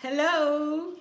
Hello.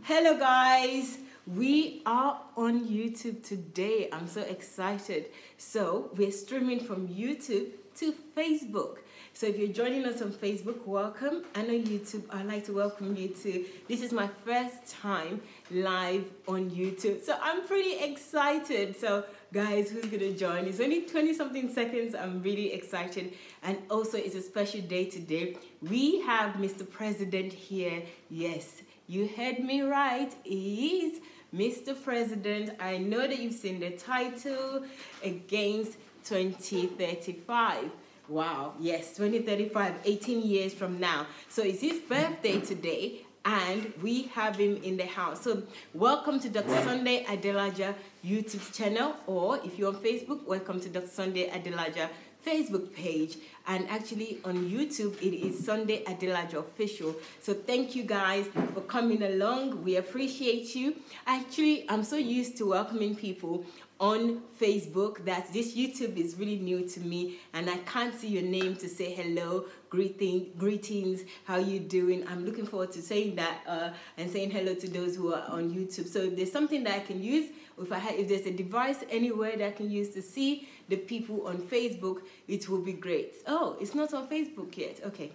Hello guys. We are on YouTube today. I'm so excited. So we're streaming from YouTube to Facebook. So if you're joining us on Facebook, welcome. And on YouTube, I'd like to welcome you to, this is my first time live on YouTube. So I'm pretty excited. So guys, who's gonna join? It's only 20 something seconds. I'm really excited. And also it's a special day today. We have Mr. President here. Yes, you heard me right. He is Mr. President. I know that you've seen the title, Against 2035. Wow, yes, 2035, 18 years from now. So it's his birthday today, and we have him in the house. So welcome to Dr. Sunday Adelaja YouTube channel, or if you're on Facebook, welcome to Dr. Sunday Adelaja Facebook page. And actually on YouTube, it is Sunday Adelaja Official. So thank you guys for coming along. We appreciate you. Actually, I'm so used to welcoming people on Facebook that this YouTube is really new to me, and I can't see your name to say hello, greetings, how you doing? I'm looking forward to saying that and saying hello to those who are on YouTube. So if there's something that I can use, if there's a device anywhere that I can use to see the people on Facebook, it will be great. Oh, it's not on Facebook yet. Okay.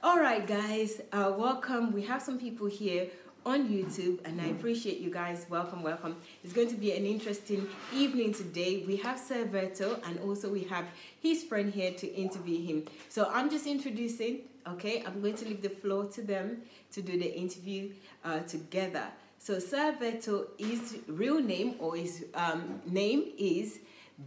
All right, guys, welcome. We have some people here on YouTube, and I appreciate you guys. Welcome, welcome. It's going to be an interesting evening today. We have Sir Berto, and also we have his friend here to interview him. So I'm just introducing, okay? I'm going to leave the floor to them to do the interview together. So Sir Berto, his real name, or his name is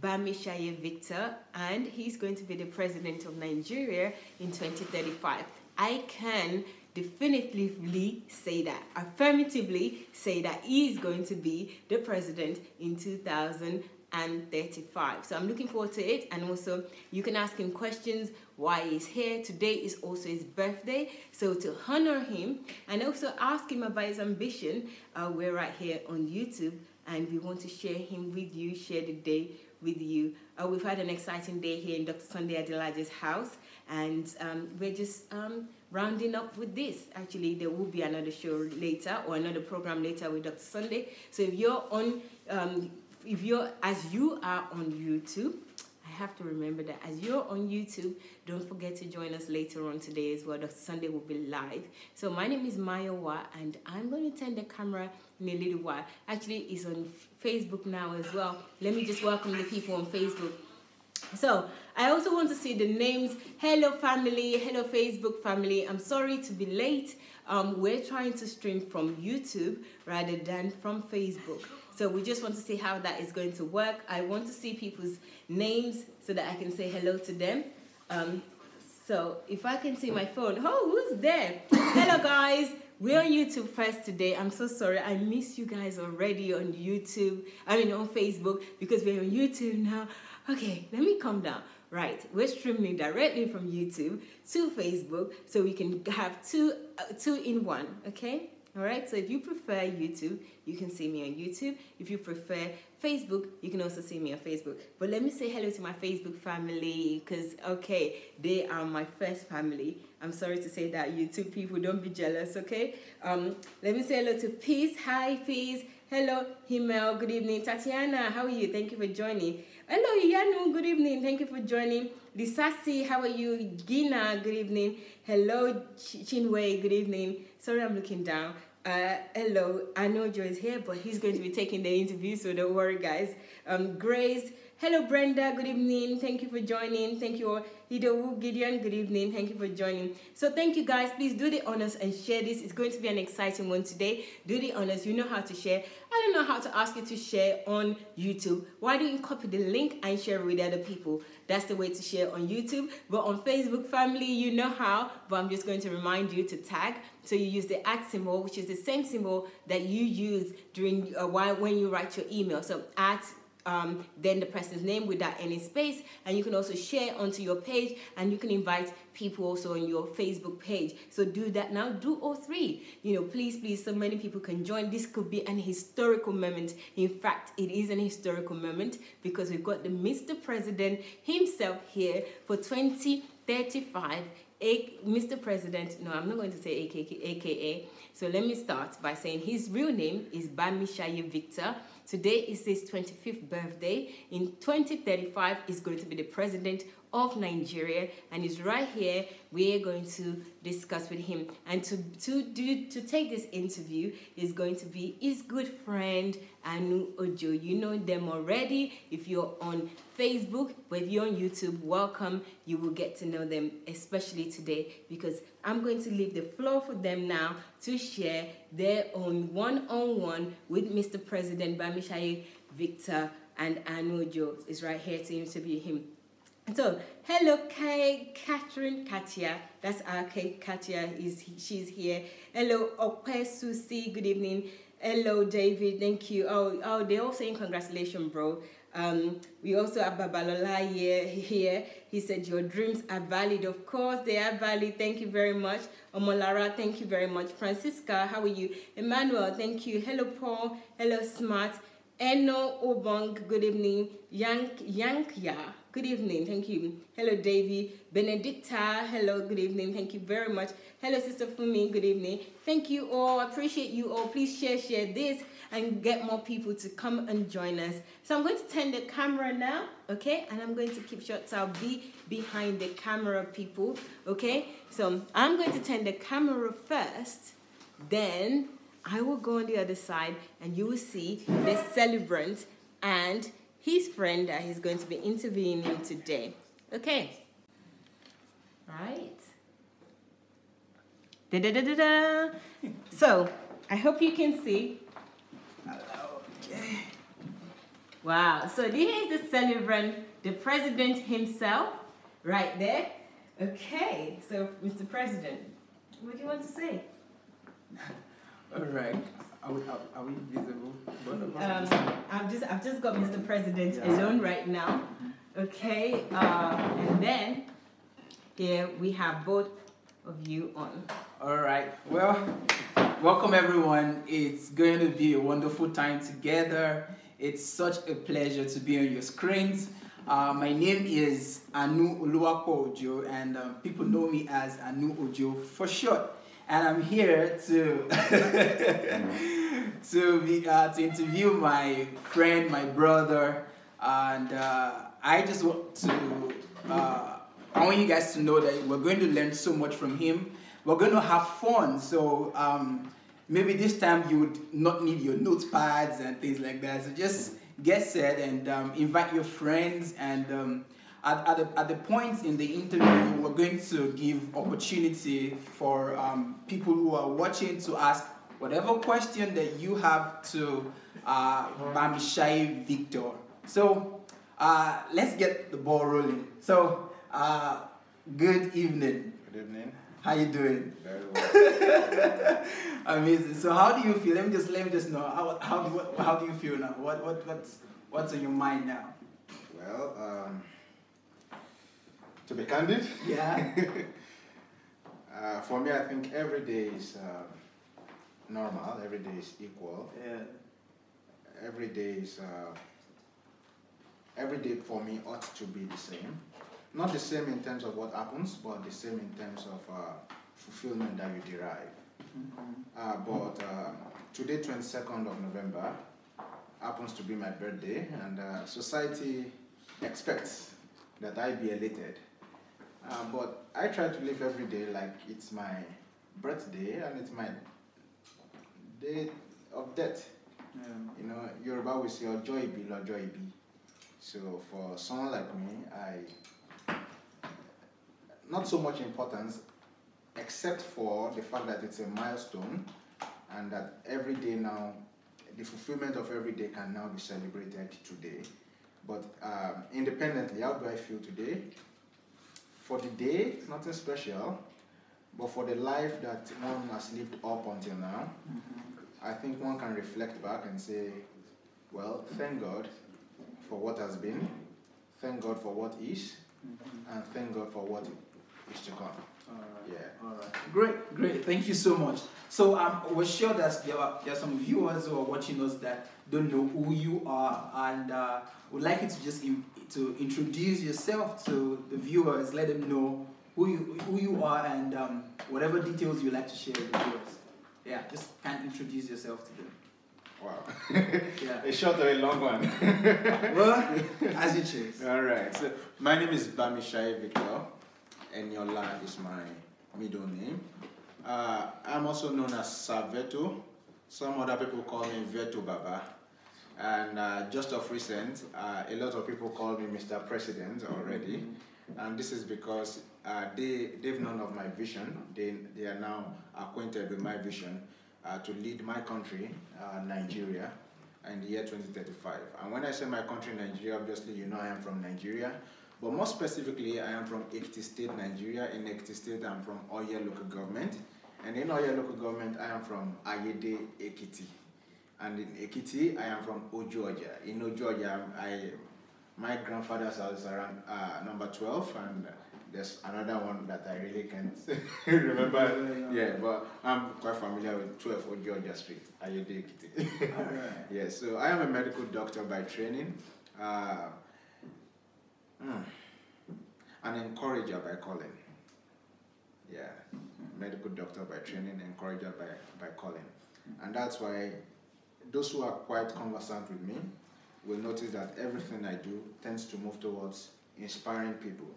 BAMISAYE Victor, and he's going to be the president of Nigeria in 2035. I can definitively say that, affirmatively say that he is going to be the president in 2035. So I'm looking forward to it, and also you can ask him questions why he's here. Today is also his birthday, so to honor him and also ask him about his ambition, we're right here on YouTube, and we want to share him with you, share the day with you. We've had an exciting day here in Dr. Sunday Adelaja's house, and we're just rounding up with this. Actually, there will be another show later, or another program later with Dr. Sunday. So if you're on, as you are on YouTube, I have to remember that as you're on YouTube, don't forget to join us later on today as well. Dr. Sunday will be live. So my name is Mayowa, and I'm going to turn the camera in a little while. Actually, it's on Facebook now as well. Let me just welcome the people on Facebook. So I also want to see the names. Hello family, hello Facebook family. I'm sorry to be late. We're trying to stream from YouTube rather than from Facebook. So we just want to see how that is going to work. I want to see people's names so that I can say hello to them. So if I can see my phone. Oh, who's there? Hello guys. We're on YouTube first today. I'm so sorry. I miss you guys already on YouTube. On Facebook, because we're on YouTube now. Okay, let me calm down. Right, we're streaming directly from YouTube to Facebook, so we can have two in one, okay? All right, so if you prefer YouTube, you can see me on YouTube. If you prefer Facebook, you can also see me on Facebook. But let me say hello to my Facebook family, because, okay, they are my first family. I'm sorry to say that, YouTube people, don't be jealous, okay? Let me say hello to Peace. Hi, Peace. Hello, Himmel. Good evening. Tatiana, how are you? Thank you for joining. Hello, Yanu. Good evening. Thank you for joining. Lisasi, how are you? Gina, good evening. Hello, Chinwei. Good evening. Sorry, I'm looking down. Hello, I know Joe is here, but he's going to be taking the interview, so don't worry, guys. Grace. Hello, Brenda. Good evening. Thank you for joining. Thank you all. Hidowu, Gideon. Good evening. Thank you for joining. So thank you, guys. Please do the honors and share this. It's going to be an exciting one today. Do the honors. You know how to share. I don't know how to ask you to share on YouTube. Why don't you copy the link and share it with other people? That's the way to share on YouTube. But on Facebook family, you know how. But I'm just going to remind you to tag. So you use the @ symbol, which is the same symbol that you use during when you write your email. So then the person's name without any space, and you can also share onto your page, and you can invite people also on your Facebook page. So do that now. Do all three. Please, so many people can join. This could be an historical moment. In fact, it is an historical moment because we've got the Mr. President himself here for 2035 Mr. President, no, I'm not going to say AKA. So let me start by saying his real name is BAMISAYE Victor. Today is his 25th birthday. In 2035, he's going to be the president of Nigeria, and he's right here. We're going to discuss with him, and to take this interview is going to be his good friend Anu Ojo. You know them already if you're on Facebook, but if you're on YouTube, welcome. You will get to know them, especially today, because I'm going to leave the floor for them now to share their own one-on-one with Mr. President BAMISAYE Victor, and Anu Ojo is right here to interview him. So, hello, Catherine Katia. That's our Katia. She's here. Hello, Okpe Susi. Good evening. Hello, David. Thank you. Oh, they're all saying congratulations, bro. We also have Babalola here. He said your dreams are valid. Of course, they are valid. Thank you very much. Omolara, thank you very much. Francisca, how are you? Emmanuel, thank you. Hello, Paul. Hello, Smart. Eno Obong, good evening. Yankya, good evening, thank you. Hello, Davy. Benedicta, hello, good evening, thank you very much. Hello, Sister Fumi, good evening. Thank you all, appreciate you all. Please share this and get more people to come and join us. So I'm going to turn the camera now, okay? And I'm going to keep shots. I'll be behind the camera, people, okay? So I'm going to turn the camera first, then I will go on the other side and you will see the celebrant and his friend that he's going to be interviewing him today. Okay. Right. Da-da-da-da-da. So, I hope you can see. Hello. Okay. Wow. So, here is the celebrant, the president himself, right there. Okay. So, Mr. President, what do you want to say? All right. Are we visible? I've just got Mr. President alone right now. Okay, and then here we have both of you on. All right. Well, welcome everyone. It's going to be a wonderful time together. It's such a pleasure to be on your screens. My name is Anu Oluwapo Ojo, and people know me as Anu Ojo for short. And I'm here to to interview my friend, my brother, and I just want to I want you guys to know that we're going to learn so much from him. We're going to have fun. So maybe this time you would not need your notepads and things like that. So just get set and invite your friends, and at the point in the interview, we're going to give opportunity for people who are watching to ask whatever question that you have to BAMISAYE Victor. So let's get the ball rolling. So good evening. Good evening. How you doing? Very well. Amazing. So how do you feel? Let me just know how do you feel now? What's on your mind now? Well, to be candid, yeah. For me, I think every day is normal. Every day is equal. Yeah. Every day for me ought to be the same. Not the same in terms of what happens, but the same in terms of fulfillment that you derive. Mm-hmm. But today, 22nd of November, happens to be my birthday, and society expects that I be elated. But I try to live every day like it's my birthday and it's my day of death. Yeah. You know, Yoruba will say, "Ojo ibi, lojo ibi." So for someone like me, not so much importance, except for the fact that it's a milestone, and that every day now, the fulfillment of every day can now be celebrated today. But independently, how do I feel today? For the day, nothing special, but for the life that one has lived up until now, I think one can reflect back and say, well, thank God for what has been, thank God for what is, and thank God for what is to come. All right. Yeah. All right. Great. Thank you so much. So we're sure that there are some viewers who are watching us that don't know who you are, and would like you to just to introduce yourself to the viewers. Let them know who you are and whatever details you like to share with viewers. Yeah, just kind of introduce yourself to them. Wow. Yeah. A short or a long one? Well, as you choose. All right. So my name is BAMISAYE Victor, and Yola is my middle name. I'm also known as Saveto. Some other people call me Veto Baba. And just of recent, a lot of people call me Mr. President already. And this is because they've known of my vision. They are now acquainted with my vision to lead my country, Nigeria, in the year 2035. And when I say my country, Nigeria, obviously you know I am from Nigeria. But more specifically, I am from Ekiti State, Nigeria. In Ekiti State, I'm from Oye local government. And in Oye local government, I am from Ayede Ekiti. And in Ekiti, I am from Ojuoja. In Ojuoja, my grandfather's house is around number 12, and there's another one that I really can't remember. Yeah, but I'm quite familiar with 12 Ojuoja Street, Ayede Ekiti. All right. Yeah, so I am a medical doctor by training. An encourager by calling. Yeah, medical doctor by training, encourager by calling. And that's why those who are quite conversant with me will notice that everything I do tends to move towards inspiring people.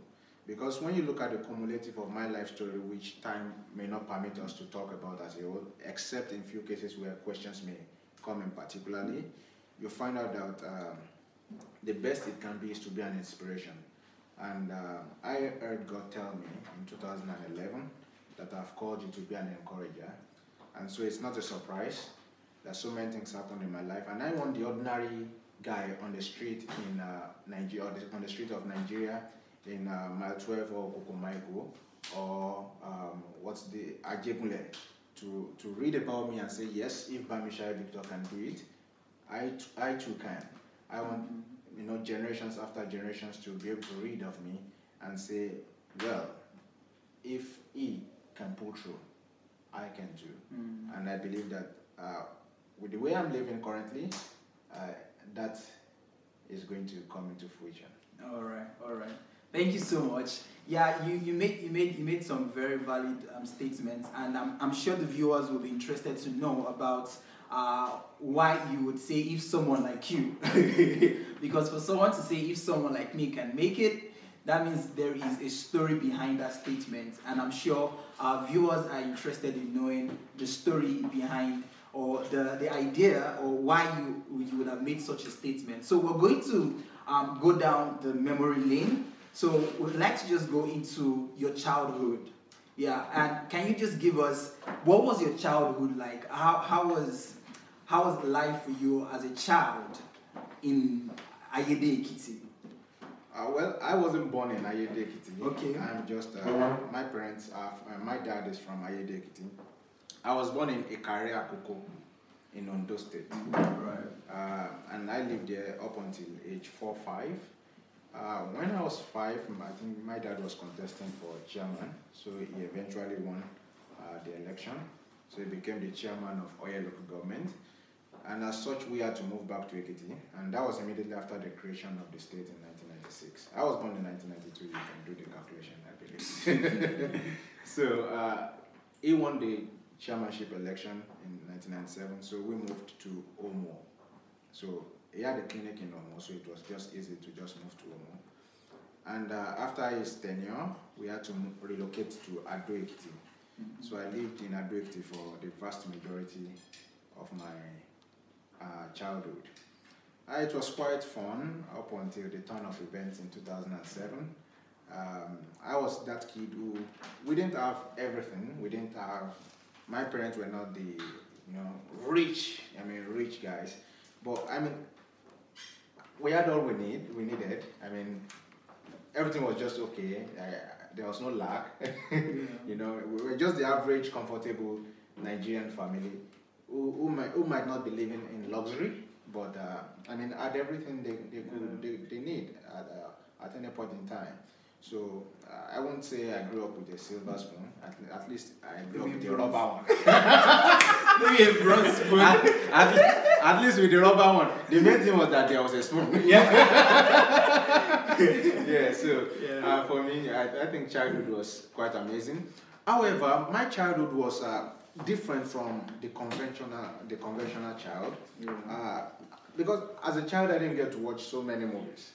Because when you look at the cumulative of my life story, which time may not permit us to talk about as a whole, except in few cases where questions may come in particularly, you find out that the best it can be is to be an inspiration. And I heard God tell me in 2011 that I've called you to be an encourager. And so it's not a surprise that so many things happened in my life. And I want the ordinary guy on the street in Nigeria, or on the street of Nigeria, in Mile 12 or Kokomaiko, or what's the Ajebule, to read about me and say, yes, if BAMISAYE Victor can do it, I too can. I want generations after generations to be able to read of me and say, well, if he can pull through, I can too. And I believe that with the way I'm living currently, that is going to come into fruition. All right. Thank you so much. Yeah, you made some very valid statements, and I'm sure the viewers will be interested to know about why you would say if someone like you, because for someone to say if someone like me can make it, that means there is a story behind that statement, and I'm sure our viewers are interested in knowing the story behind, or the idea, or why you would have made such a statement. So we're going to go down the memory lane. So we'd like to just go into your childhood. Yeah, and can you just give us, what was your childhood like? How was life for you as a child in Ayede Ekiti? Well, I wasn't born in Ayede Ekiti. Okay. I'm just, my parents my dad is from Ayede Ekiti. I was born in Ikare Akoko in Ondo State. Right. And I lived there up until age 4, 5. When I was 5, I think my dad was contesting for chairman, so he eventually won the election. So he became the chairman of Oye local government. And as such, we had to move back to Ekiti, and that was immediately after the creation of the state in 1996. I was born in 1992, you can do the calculation, I believe. So he won the chairmanship election in 1997, so we moved to Omo. So he had a clinic in Omo, so it was just easy to just move to Omo. And after his tenure, we had to relocate to Ado Ekiti. So I lived in Ado Ekiti for the vast majority of my childhood. It was quite fun up until the turn of events in 2007. I was that kid who, we didn't have everything. We didn't have, my parents were not the, rich guys. But we had all we needed. Everything was just okay. There was no lack. We were just the average, comfortable Nigerian family who might not be living in luxury, but had everything they need at any point in time. So I won't say I grew up with a silver spoon. At least I grew up with a rubber one. Maybe a bronze spoon. At least with the rubber one. The main thing was that there was a spoon. Yeah. Yeah, so for me, I think childhood was quite amazing. However, my childhood was different from the conventional child. Because as a child, I didn't get to watch so many movies.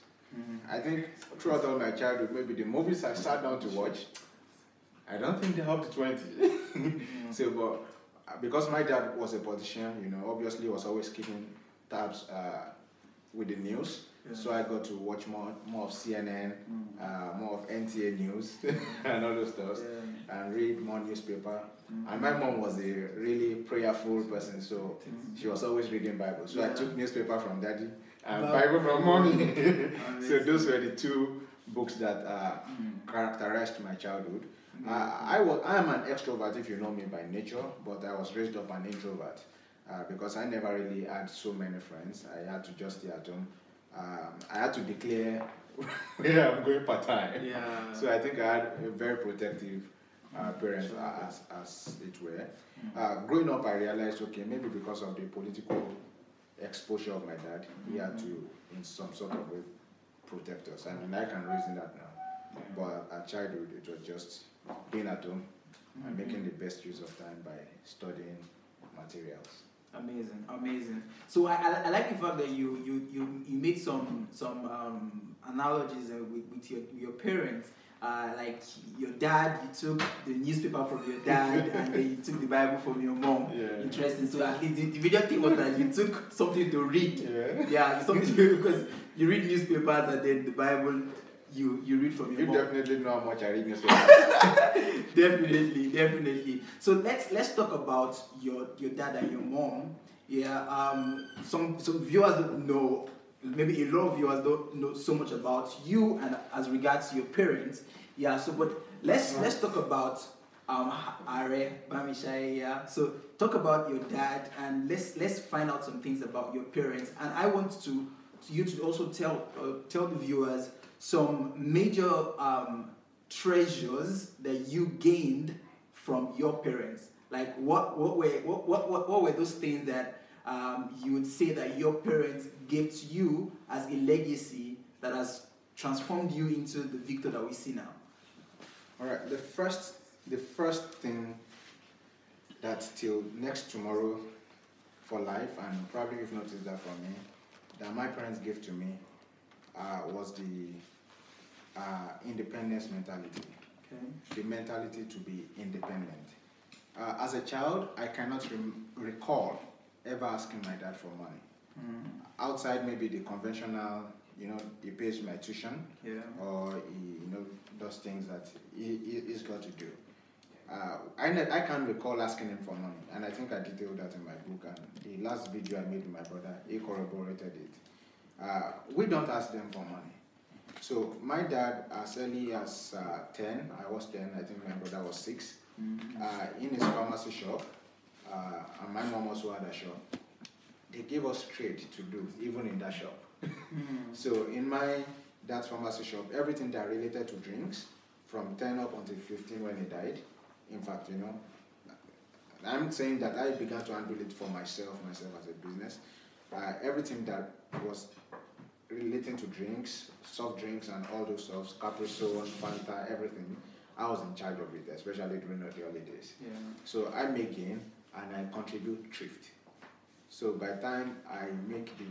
I think throughout all my childhood, maybe the movies I sat down to watch, I don't think they up to 20. So, but because my dad was a politician, obviously he was always keeping tabs with the news. So I got to watch more of CNN, more of NTA news, and all those stuff, and read more newspaper. And my mom was a really prayerful person, so she was always reading Bible. So I took newspaper from daddy and Bible from mommy. So those were the two books that characterized my childhood. I am an extrovert, if you know me by nature, but I was raised up an introvert because I never really had so many friends. I had to just stay at home. I had to declare where I'm going part-time. So I think I had a very protective parents as it were. Growing up, I realized, okay, maybe because of the political exposure of my dad, he had to, in some sort of way, protect us. I mean, I can reason that now. But at childhood, it was just being at home and making the best use of time by studying materials. Amazing. So I like the fact that you made some analogies with your parents. Like your dad, you took the newspaper from your dad, and then you took the Bible from your mom. Interesting. So at least the major thing was that you took something to read. Something because you read newspapers and then the Bible you read from your mom. You definitely know how much I read newspapers. Definitely. So let's talk about your dad and your mom. Some viewers don't know. Maybe a lot of viewers don't know so much about you and as regards to your parents. But let's talk about Are BAMISAYE. So talk about your dad and let's find out some things about your parents. And I want you to also tell the viewers some major treasures that you gained from your parents. Like what were those things that you would say that your parents gave to you as a legacy that has transformed you into the Victor that we see now? All right. The first thing that till next tomorrow for life, and probably you've noticed that from me, that my parents gave to me was the independence mentality. The mentality to be independent. As a child, I cannot recall ever asking my dad for money. Outside maybe the conventional, he pays my tuition, or he does things that he's got to do. I can't recall asking him for money, and I think I detailed that in my book, and the last video I made with my brother, he corroborated it. We don't ask them for money. So my dad, as early as 10, I was 10, I think my brother was 6, in his pharmacy shop, and my mom also had a shop, they gave us trade to do, even in that shop. So in my dad's pharmacy shop, everything that related to drinks, from 10 up until 15 when he died, in fact, I'm saying that I began to handle it for myself as a business. Everything that was relating to drinks, soft drinks and all those stuff, Capri-Sun, Fanta, everything, I was in charge of it, especially during the holidays. So I make gain and I contribute thrift. So by the time I make the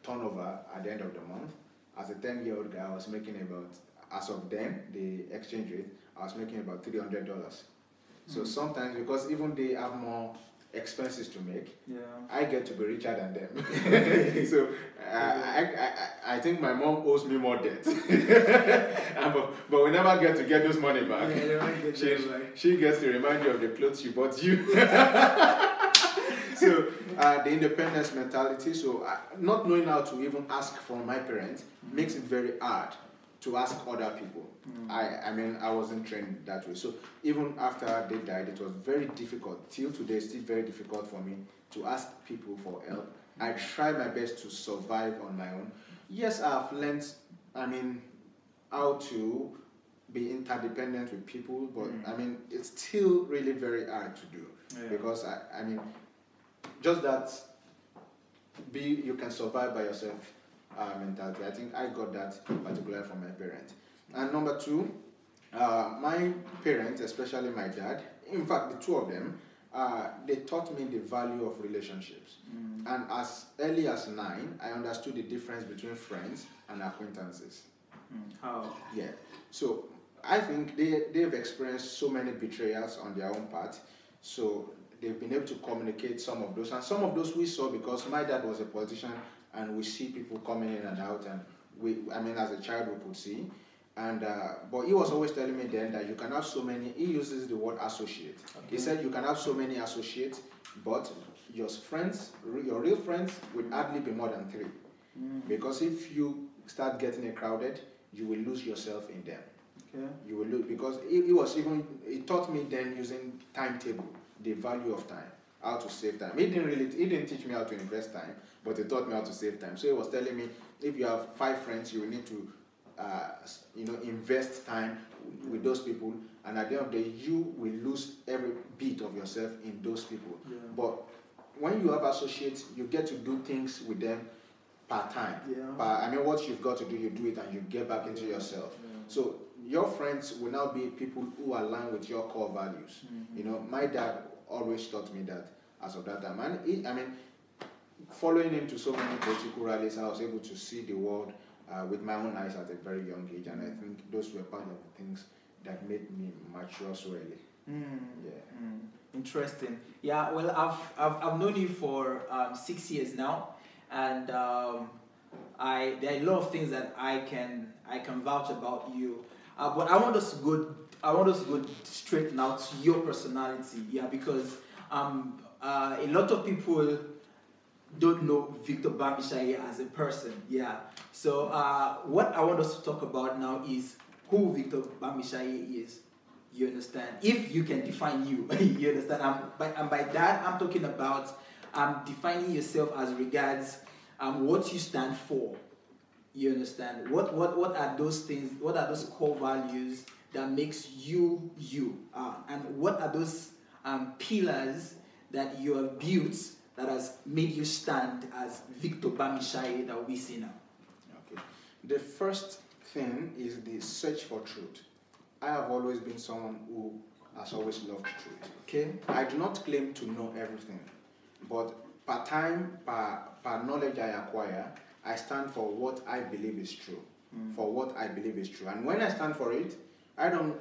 turnover at the end of the month, as a 10-year-old guy, I was making about, as of then, the exchange rate, I was making about $300. So sometimes, because even they have more expenses to make, I get to be richer than them. So I think my mom owes me more debt. But we never get to get those money back. She gets to remind you of the clothes she bought you. So the independence mentality, so not knowing how to even ask from my parents makes it very hard to ask other people. I wasn't trained that way. So even after they died, it was very difficult. Till today, it's still very difficult for me to ask people for help. I try my best to survive on my own. Yes, I've learned, how to be interdependent with people, but it's still really very hard to do. Because just that you can survive by yourself mentality. I think I got that particularly from my parents. And number two, my parents, especially my dad, in fact, the two of them, they taught me the value of relationships. And as early as 9, I understood the difference between friends and acquaintances. How? Yeah. So I think they've experienced so many betrayals on their own part. So they've been able to communicate some of those. And some of those we saw because my dad was a politician and we see people coming in and out. And as a child, we could see. And but he was always telling me then that you can have so many, he uses the word associate. Okay. He said you can have so many associates, but your friends, your real friends, will hardly be more than 3. Because if you start getting it crowded, you will lose yourself in them. Okay. You will lose, because he taught me then using timetable, the value of time, how to save time. He didn't teach me how to invest time, but he taught me how to save time. So he was telling me, if you have 5 friends, you will need to invest time with those people, and at the end of the day, you will lose every bit of yourself in those people. Yeah. But when you have associates, you get to do things with them part time. Yeah. What you've got to do, you do it, and you get back into yourself. Yeah. So your friends will now be people who align with your core values. My dad always taught me that as of that time, and following him to so many political rallies, I was able to see the world with my own eyes at a very young age, and I think those were part of the things that made me mature so early. Yeah. Interesting. Yeah. Well, I've known you for 6 years now, and there are a lot of things that I can vouch about you. But I want us to go straight now to your personality. Yeah, because a lot of people don't know Victor BAMISAYE as a person. Yeah. So what I want us to talk about now is who Victor BAMISAYE is. You understand? If you can define you, you understand? And by that, I'm talking about defining yourself as regards what you stand for. You understand? What are those things? What are those core values that makes you you? And what are those pillars that you have built that has made you stand as Victor BAMISAYE that we see now? Okay. The first thing is the search for truth. I have always been someone who has always loved truth. Okay. I do not claim to know everything, but per time, per knowledge I acquire, I stand for what I believe is true. For what I believe is true. And when I stand for it, I don't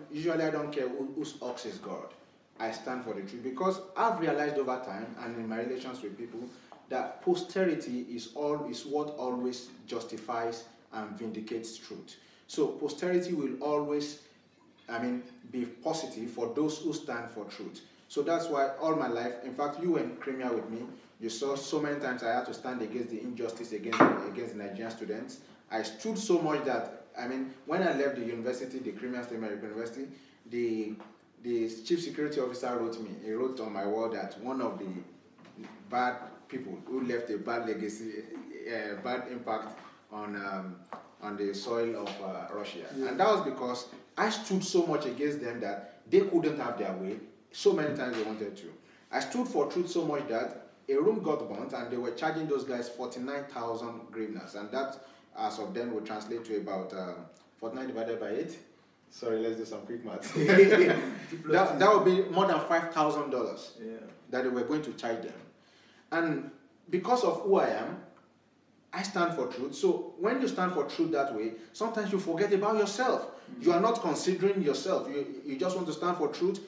care whose ox is God. I stand for the truth, because I've realized over time and in my relations with people that posterity is what always justifies and vindicates truth. So posterity will always be positive for those who stand for truth. So that's why all my life, in fact, you were in Crimea with me, you saw so many times I had to stand against the injustice against the Nigerian students. I stood so much that, when I left the university, the Crimea State American University, the chief security officer wrote me. He wrote on my wall that one of the bad people who left a bad legacy, bad impact on the soil of Russia. Yeah. And that was because I stood so much against them that they couldn't have their way. So many times they wanted to. I stood for truth so much that a room got burnt and they were charging those guys 49,000 hryvnias. And that, as of then, would translate to about 49 divided by 8. Sorry, let's do some quick math. that would be more than $5,000 that they were going to charge them. And because of who I am, I stand for truth. So when you stand for truth that way, sometimes you forget about yourself. You are not considering yourself. You just want to stand for truth,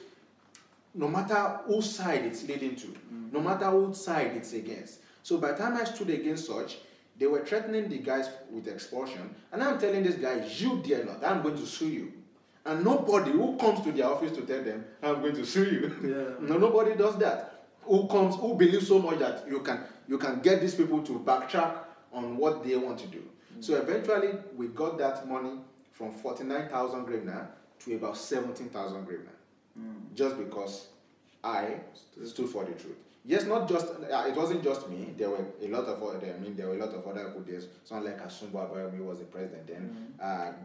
no matter whose side it's leading to, no matter whose side it's against. So by the time I stood against such, they were threatening the guys with expulsion. And I'm telling this guy, you dare not, I'm going to sue you. And nobody who comes to their office to tell them, I'm going to sue you. No, nobody does that. Who believes so much that you can get these people to backtrack on what they want to do. So eventually, we got that money from 49,000 hryvnia to about 17,000 hryvnia. Just because I stood for the truth. Yes, not just, it wasn't just me. There were a lot of other people there. Someone like Asumbo Abayomi was the president then.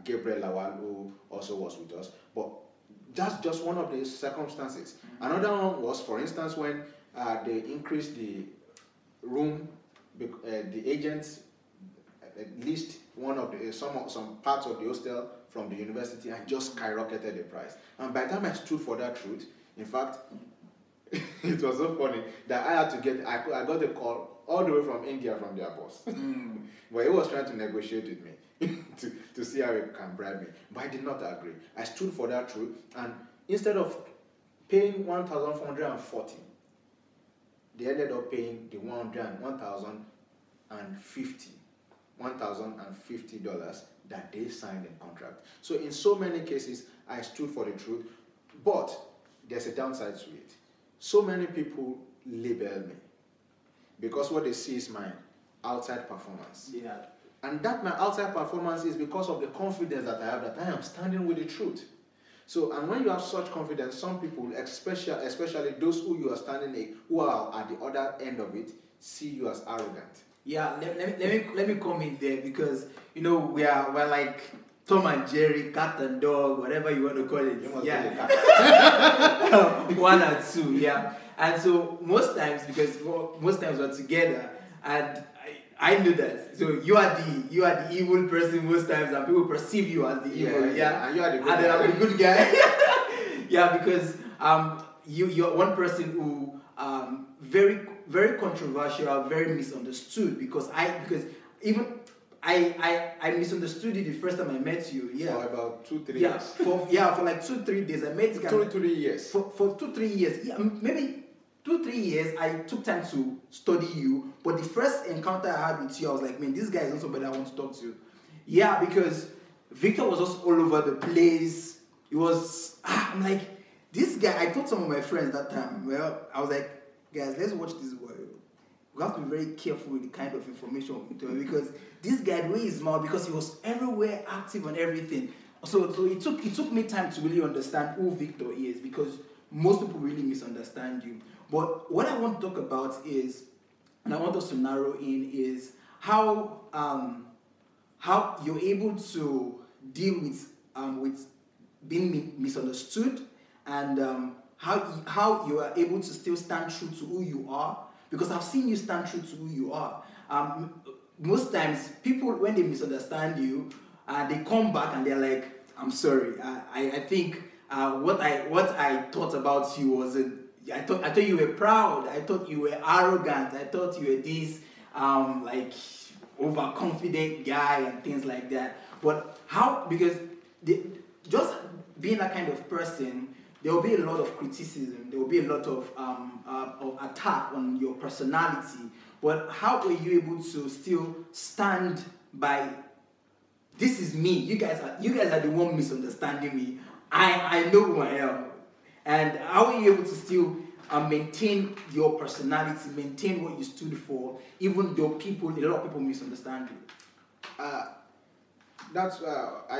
Gabriel Lawal, who also was with us. But that's just one of the circumstances. Another one was, for instance, when they increased the room the agents at least one of the some parts of the hostel from the university and just skyrocketed the price. And by the time I stood for that truth, in fact, it was so funny that I had to get, I got a call all the way from India from their boss. But he was trying to negotiate with me to see how he can bribe me. But I did not agree. I stood for that truth, and instead of paying 1,440, they ended up paying the $1,050 that they signed in contract. So in so many cases, I stood for the truth, but there's a downside to it. So many people label me because what they see is my outside performance. Yeah. And that my outside performance is because of the confidence that I have that I am standing with the truth. So, and when you have such confidence, some people, especially those who you are standing, who are at the other end of it, see you as arrogant. Yeah, let me come in there because we're like Tom and Jerry, cat and dog, whatever you want to call it. You must yeah, be the cat. one or two, yeah. And so most times we're together, and I know that. So you are the evil person most times, and people perceive you as the evil, yeah. And you are the good and guy. then I'm the good guy. Yeah, because you're one person who very very controversial, very misunderstood because I misunderstood you the first time I met you. Yeah. For about 2-3 yeah, years. For like 2-3 days. I met this guy. 2-3 years. For 2-3 years. Yeah, maybe 2-3 years. I took time to study you. But the first encounter I had with you, I was like, man, this guy is not somebody I want to talk to. Yeah, because Victor was just all over the place. It was I'm like, this guy. I told some of my friends that time. Well, I was like, guys, let's watch this boy. We have to be very careful with the kind of information we tell because this guy, the way he's smart, because he was everywhere, active on everything. So it took me time to really understand who Victor is because most people really misunderstand you. But what I want to talk about is, and I want us to narrow in, is how you're able to deal with being misunderstood and how you are able to still stand true to who you are. Because I've seen you stand true to who you are. Most times, people, when they misunderstand you, they come back and they're like, I'm sorry. I think what I thought about you wasn't, I thought you were proud. I thought you were arrogant. I thought you were this like overconfident guy and things like that. But how, because just being that kind of person, there will be a lot of criticism. There will be a lot of attack on your personality. But how were you able to still stand by? This is me. You guys are the one misunderstanding me. I know who I am. And how were you able to still maintain your personality, maintain what you stood for, even though a lot of people misunderstand you? I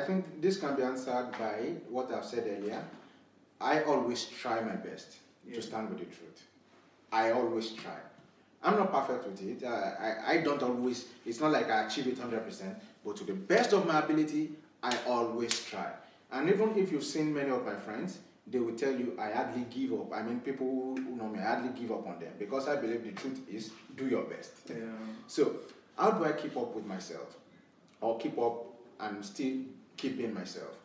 think this can be answered by what I've said earlier. I always try my best to stand with the truth. I always try. I'm not perfect with it. I don't always, it's not like I achieve it 100%, but to the best of my ability, I always try. And even if you've seen many of my friends, they will tell you I hardly give up. I mean, people who know me, I hardly give up on them because I believe the truth is do your best. Yeah. So, how do I keep up with myself? Or keep up and still keep being myself?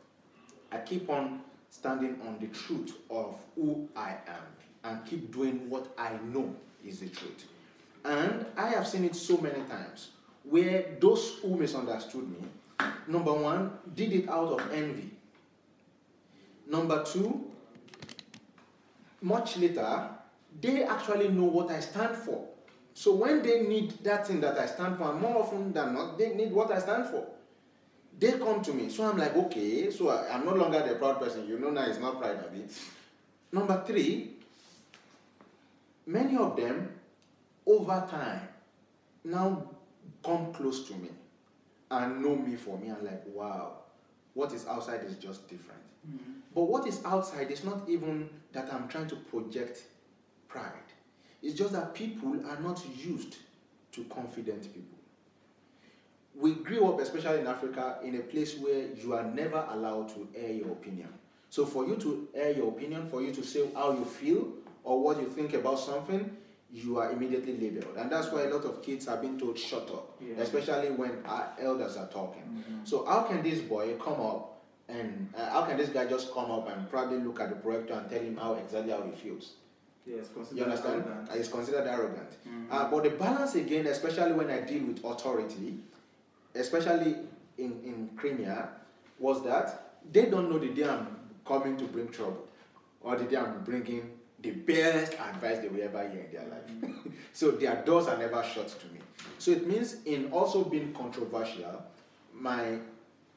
I keep on standing on the truth of who I am and keep doing what I know is the truth. And I have seen it so many times where those who misunderstood me, number one, did it out of envy. Number two, much later, they actually know what I stand for. So when they need that thing that I stand for, and more often than not, they need what I stand for. They come to me. So I'm like, okay, so I'm no longer the proud person. You know now it's not pride of it. Number three, many of them, over time, now come close to me and know me for me. I'm like, wow, what is outside is just different. Mm-hmm. But what is outside is not even that I'm trying to project pride. It's just that people are not used to confident people. We grew up, especially in Africa, in a place where you are never allowed to air your opinion. So for you to air your opinion, for you to say how you feel or what you think about something, you are immediately labeled. And that's why a lot of kids have been told, shut up, especially when our elders are talking. So how can this boy come up and how can this guy just come up and probably look at the projector and tell him exactly how he feels? Yes, you understand? Arrogant. It's considered arrogant. But the balance again, especially when I deal with authority, especially in Crimea, was that they don't know the day I'm coming to bring trouble or the day I'm bringing the best advice they will ever hear in their life. So their doors are never shut to me. So it means in also being controversial,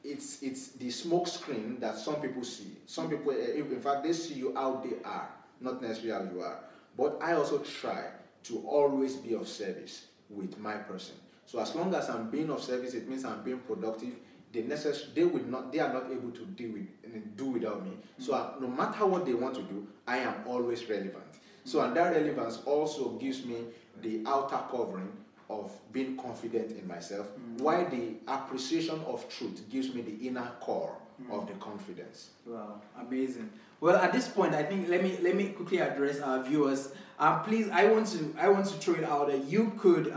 it's the smoke screen that some people see. Some people, in fact, they see you how they are, not necessarily how you are. But I also try to always be of service with my person. So as long as I'm being of service, it means I'm being productive. They are not able to do without me. So no matter what they want to do, I am always relevant. So and that relevance also gives me the outer covering of being confident in myself, while the appreciation of truth gives me the inner core of the confidence. Wow, amazing. Well, at this point, I think let me quickly address our viewers. Please, I want to throw it out that you could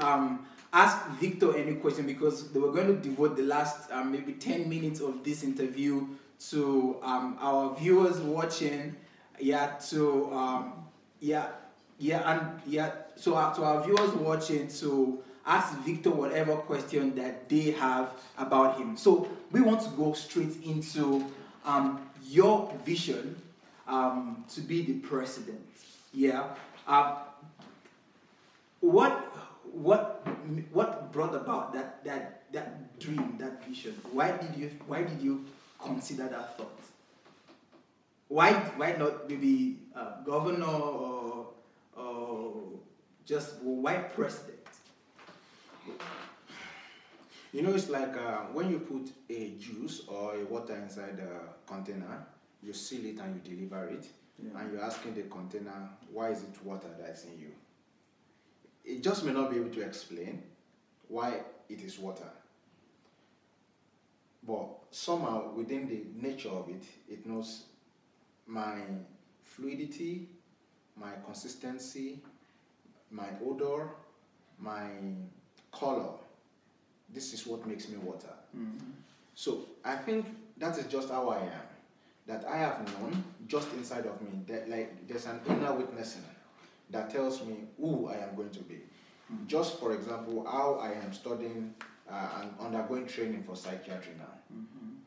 ask Victor any question, because they were going to devote the last maybe 10 minutes of this interview to our viewers watching. To our viewers watching to ask Victor whatever question that they have about him. So we want to go straight into your vision to be the president. What brought about that dream, that vision? Why did you consider that thought? Why not maybe governor or just why president? You know, it's like when you put a juice or a water inside a container, you seal it and you deliver it, and you're asking the container, why is it water that's in you? It just may not be able to explain why it is water. But somehow within the nature of it, it knows my fluidity, my consistency, my odor, my color. This is what makes me water. So I think that is just how I am. That I have known just inside of me that like there's an inner witnessing that tells me who I am going to be. Just for example, how I am studying and undergoing training for psychiatry now.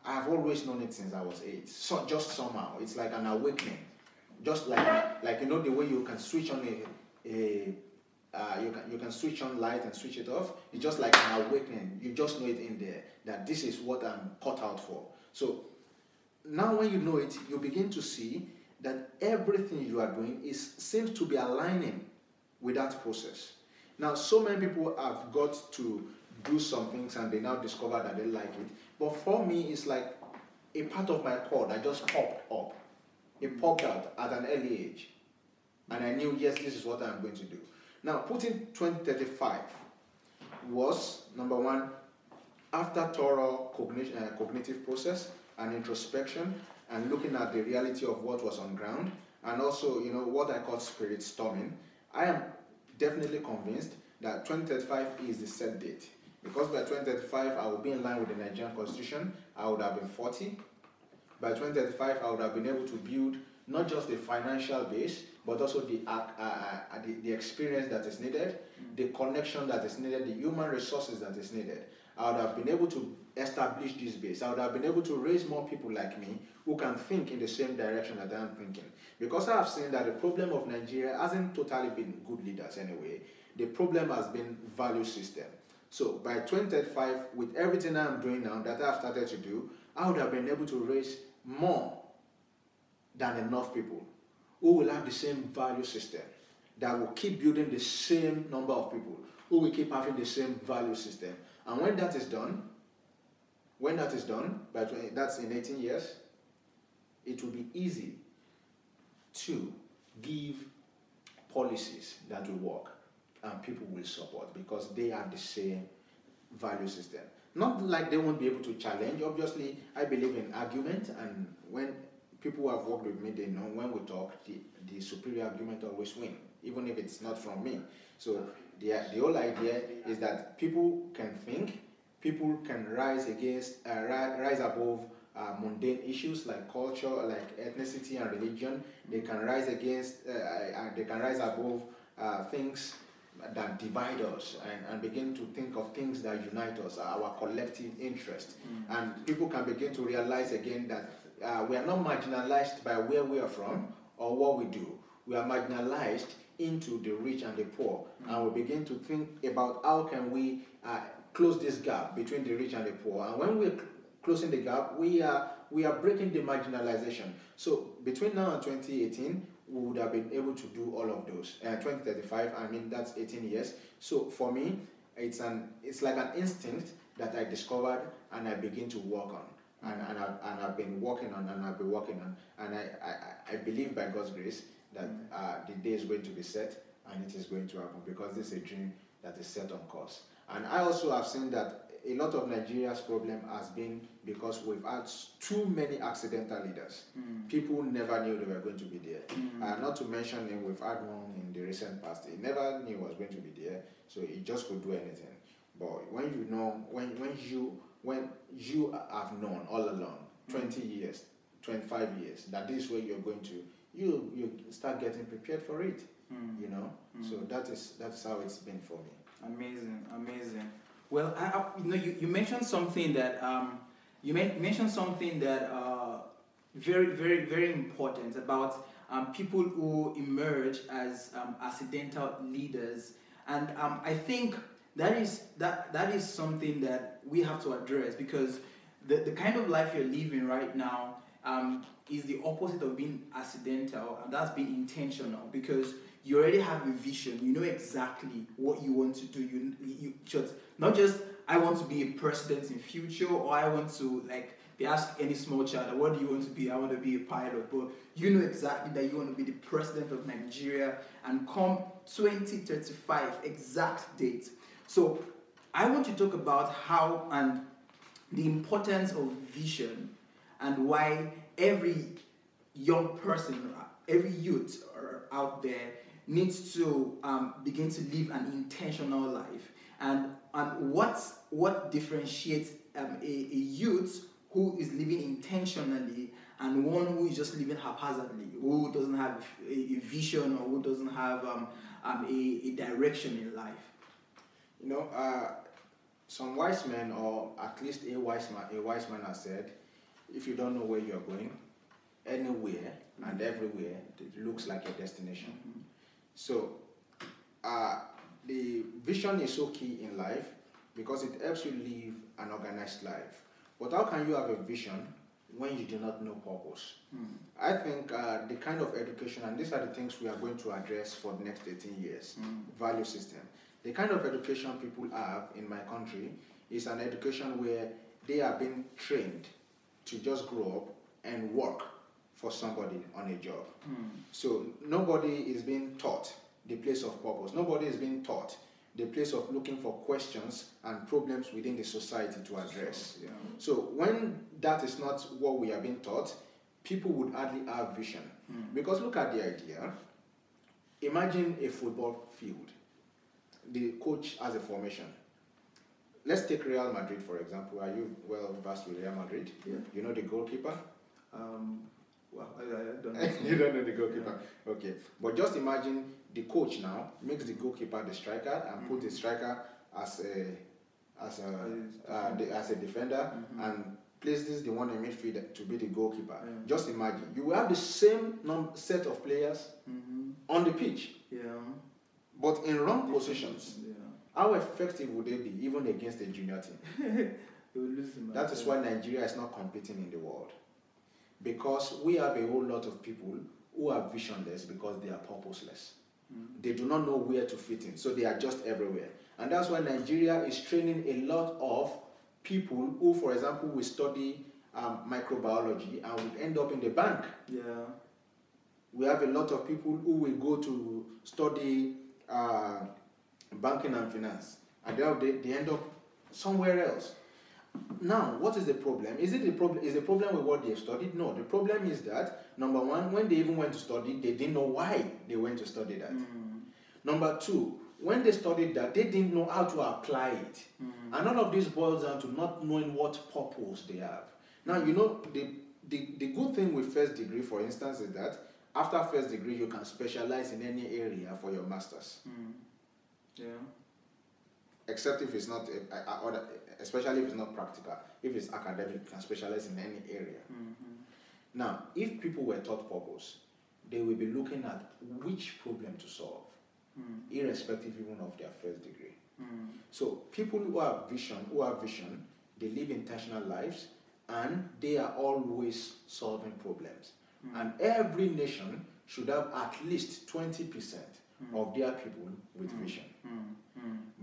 I have always known it since I was 8. So just somehow, it's like an awakening. Just like you know the way you can switch on you can switch on light and switch it off. It's just like an awakening. You just know it in there that this is what I'm cut out for. So now when you know it, you begin to see that everything you are doing seems to be aligning with that process. Now, so many people have got to do some things and they now discover that they like it. But for me, it's like a part of my core that just popped up. It popped out at an early age. And I knew, yes, this is what I'm going to do. Now, putting 2035 was, number one, after thorough cognitive process and introspection and looking at the reality of what was on ground, and also, you know, what I call spirit storming, I am definitely convinced that 2035 is the set date. Because by 2035, I will be in line with the Nigerian Constitution. I would have been 40. By 2035, I would have been able to build not just the financial base, but also the experience that is needed, the connection that is needed, the human resources that is needed. I would have been able to establish this base. I would have been able to raise more people like me who can think in the same direction that I am thinking. Because I have seen that the problem of Nigeria hasn't totally been good leaders anyway. The problem has been value system. So by 2035, with everything I'm doing now that I've started to do, I would have been able to raise more than enough people who will have the same value system, that will keep building the same number of people, who will keep having the same value system. And when that is done, that's in 18 years, it will be easy to give policies that will work and people will support because they have the same value system. Not like they won't be able to challenge. Obviously, I believe in argument, and when people who have worked with me, they know when we talk, the superior argument always win. even if it's not from me. So the whole idea is that people can think, people can rise above mundane issues like culture, like ethnicity and religion. They can rise above things that divide us and begin to think of things that unite us, our collective interest. And people can begin to realize again that we are not marginalized by where we are from or what we do. We are marginalized into the rich and the poor. And we begin to think about how can we close this gap between the rich and the poor. And when we're closing the gap, we are breaking the marginalization. So between now and 2018, we would have been able to do all of those. 2035, I mean, that's 18 years. So for me, it's like an instinct that I discovered and I begin to work on. And I've been working on, and I've been working on. And I believe by God's grace that the day is going to be set and it is going to happen, because this is a dream that is set on course. And I also have seen that a lot of Nigeria's problem has been because we've had too many accidental leaders. People never knew they were going to be there. Not to mention, we've had one in the recent past. He never knew he was going to be there, so he just could do anything. But when you know, when you have known all along, 20 years, 25 years, that this is where you're going to, you start getting prepared for it. You know. So that's how it's been for me. Amazing, amazing. Well, you mentioned something that very, very, very important about people who emerge as accidental leaders, and I think that is something that we have to address, because the kind of life you're living right now is the opposite of being accidental, and that's being intentional, because you already have a vision. You know exactly what you want to do. You just not just, I want to be a president in future, or I want to, like, they ask any small child, what do you want to be? I want to be a pilot. But you know exactly that you want to be the president of Nigeria, and come 2035, exact date. So I want to talk about how and the importance of vision, and why every young person, every youth out there needs to begin to live an intentional life, and what differentiates a youth who is living intentionally and one who is just living haphazardly, who doesn't have a vision, or who doesn't have a direction in life. You know, some wise men, or at least a wise man has said, if you don't know where you're going, anywhere and everywhere, it looks like a destination. So the vision is so key in life, because it helps you live an organized life. But how can you have a vision when you do not know purpose? I think the kind of education, and these are the things we are going to address for the next 18 years, value system. The kind of education people have in my country is an education where they are being trained to just grow up and work for somebody on a job. So nobody is being taught the place of purpose. Nobody is being taught the place of looking for questions and problems within the society to address. So when that is not what we are being taught, people would hardly have vision. Because look at the idea. Imagine a football field. The coach has a formation. Let's take Real Madrid, for example. Are you well versed with Real Madrid? Yeah. You know the goalkeeper? Well, I don't know. You don't know the goalkeeper? Yeah. Okay. But just imagine the coach now makes the goalkeeper the striker, and put the striker as a defender, and places the one in midfield to be the goalkeeper. Just imagine. You will have the same set of players on the pitch. But in wrong positions. How effective would they be, even against a junior team? That is why Nigeria is not competing in the world. Because we have a whole lot of people who are visionless because they are purposeless. They do not know where to fit in, so they are just everywhere. And that's why Nigeria is training a lot of people who, for example, will study microbiology and will end up in the bank. We have a lot of people who will go to study banking and finance, and they end up somewhere else. Now, what is the problem? Is the problem with what they have studied? No, the problem is that, number one, when they even went to study, they didn't know why they went to study that. Number two, when they studied that, they didn't know how to apply it. And all of this boils down to not knowing what purpose they have. Now, you know, the good thing with first degree, for instance, is that after first degree, you can specialize in any area for your master's. Yeah. Except if it's not, especially if it's not practical. If it's academic, you can specialize in any area. Now, if people were taught purpose, they will be looking at which problem to solve, irrespective even of their first degree. So people who have vision, they live intentional lives, and they are always solving problems. And every nation should have at least 20% of their people with vision.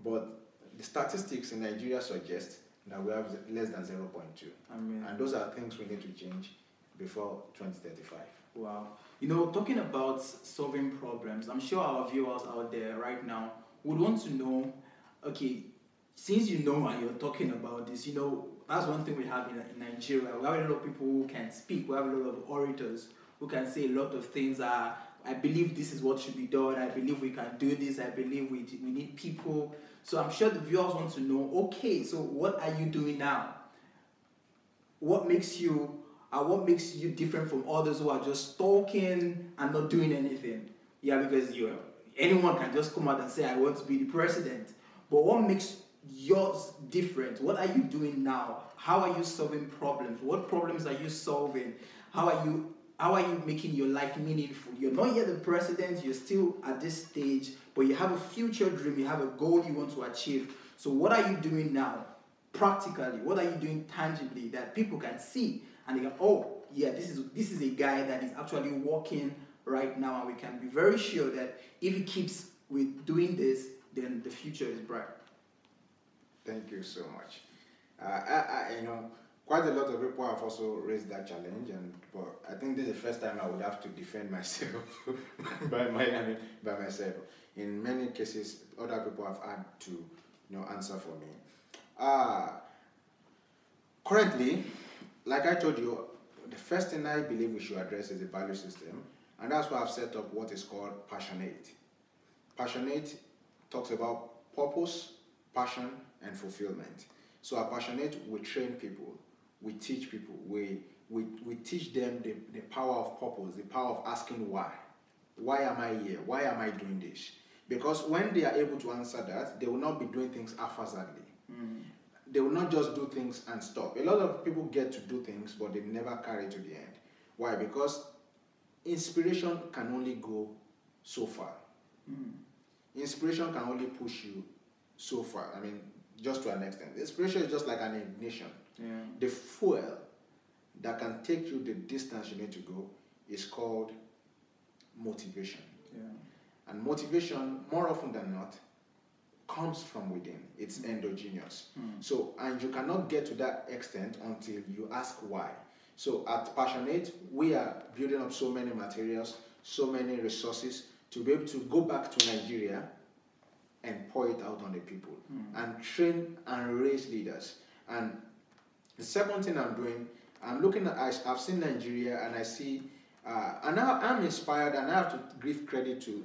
But the statistics in Nigeria suggest that we have less than 0.2. And those are things we need to change before 2035. Wow. You know, talking about solving problems, I'm sure our viewers out there right now would want to know, okay, since you know and you're talking about this, you know, that's one thing we have in Nigeria. We have a lot of people who can speak. We have a lot of orators who can say a lot of things. I believe this is what should be done. I believe we can do this. I believe we need people. So I'm sure the viewers want to know, okay, so what are you doing now? What makes you different from others who are just talking and not doing anything? Yeah, because anyone can just come out and say, I want to be the president. But what makes yours different? What are you doing now? How are you solving problems? What problems are you solving? How are you making your life meaningful? You're not yet the president, you're still at this stage, but you have a future dream, you have a goal you want to achieve. So what are you doing now? Practically, what are you doing tangibly that people can see and they go, oh yeah, this is a guy that is actually working right now, and we can be very sure that if he keeps with doing this, then the future is bright. Thank you so much. You know, quite a lot of people have also raised that challenge, but I think this is the first time I would have to defend myself by myself. In many cases, other people have had to, answer for me. Currently, like I told you, the first thing I believe we should address is the value system, and that's why I've set up what is called Passionate. Passionate talks about purpose, passion, and fulfillment. So at Passionate, we train people, we teach people, we teach them the power of purpose, the power of asking why. Why am I here? Why am I doing this? Because when they are able to answer that, they will not be doing things haphazardly. They will not just do things and stop. A lot of people get to do things, but they never carry to the end. Why? Because inspiration can only go so far. Inspiration can only push you so far. I mean, just to an extent. Inspiration is just like an ignition. The fuel that can take you the distance you need to go is called motivation. And motivation, more often than not, comes from within. It's endogenous. So, and you cannot get to that extent until you ask why. So at Passionate, we are building up so many materials, so many resources to be able to go back to Nigeria and pour it out on the people and train and raise leaders. And the second thing I'm doing, I'm looking at, I've seen Nigeria and I see, and now I'm inspired, and I have to give credit to,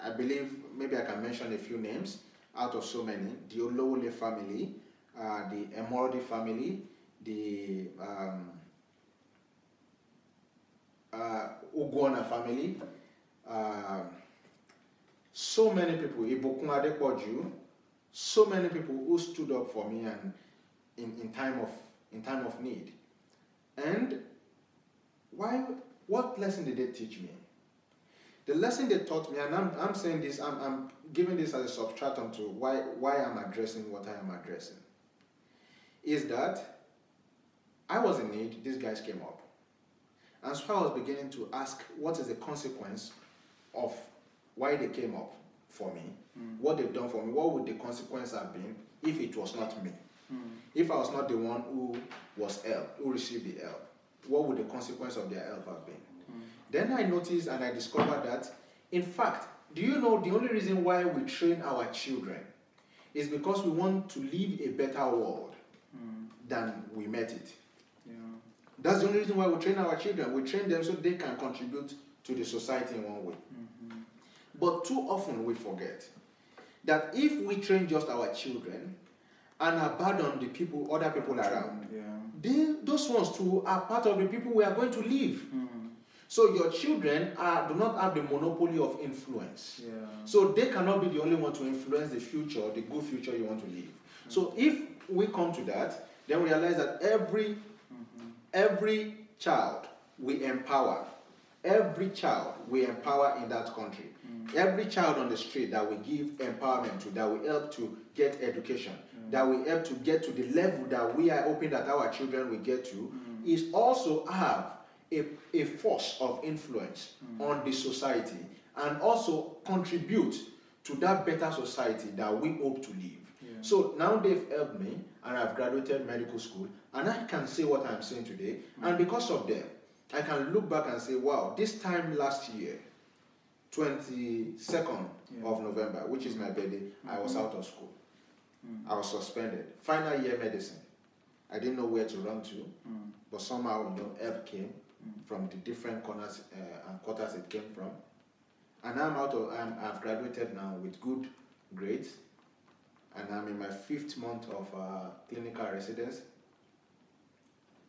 I believe maybe I can mention a few names out of so many: the Olowole family, the Emordi family, the Ugwona family, so many people, Ibukun Adepoju, so many people who stood up for me and in time of need. And what lesson did they teach me? The lesson they taught me, and I'm saying this, I'm giving this as a substratum to why I'm addressing what I am addressing, is that I was in need, these guys came up. And so I was beginning to ask, what is the consequence of why they came up for me, what they've done for me, what would the consequence have been if it was not me? If I was not the one who was helped, who received the help, what would the consequence of their help have been? Then I noticed and I discovered that, in fact, do you know the only reason why we train our children is because we want to live a better world than we met it. That's the only reason why we train our children. We train them so they can contribute to the society in one way. But too often we forget that if we train just our children and abandon the people, other people around, those ones too are part of the people we are going to leave. So your children do not have the monopoly of influence. So they cannot be the only one to influence the future, the good future you want to leave. So if we come to that, then we realize that every child we empower. Every child we empower in that country. Every child on the street that we give empowerment to, that we help to get education, that we help to get to the level that we are hoping that our children will get to, is also have a force of influence on the society and also contribute to that better society that we hope to live. So now they've helped me and I've graduated medical school and I can say what I'm saying today, and because of them, I can look back and say, wow, this time last year, 22nd of November, which is my birthday, I was out of school. I was suspended. Final year medicine. I didn't know where to run to, but somehow, help came from the different corners and quarters it came from. And I've graduated now with good grades, and I'm in my 5th month of clinical residence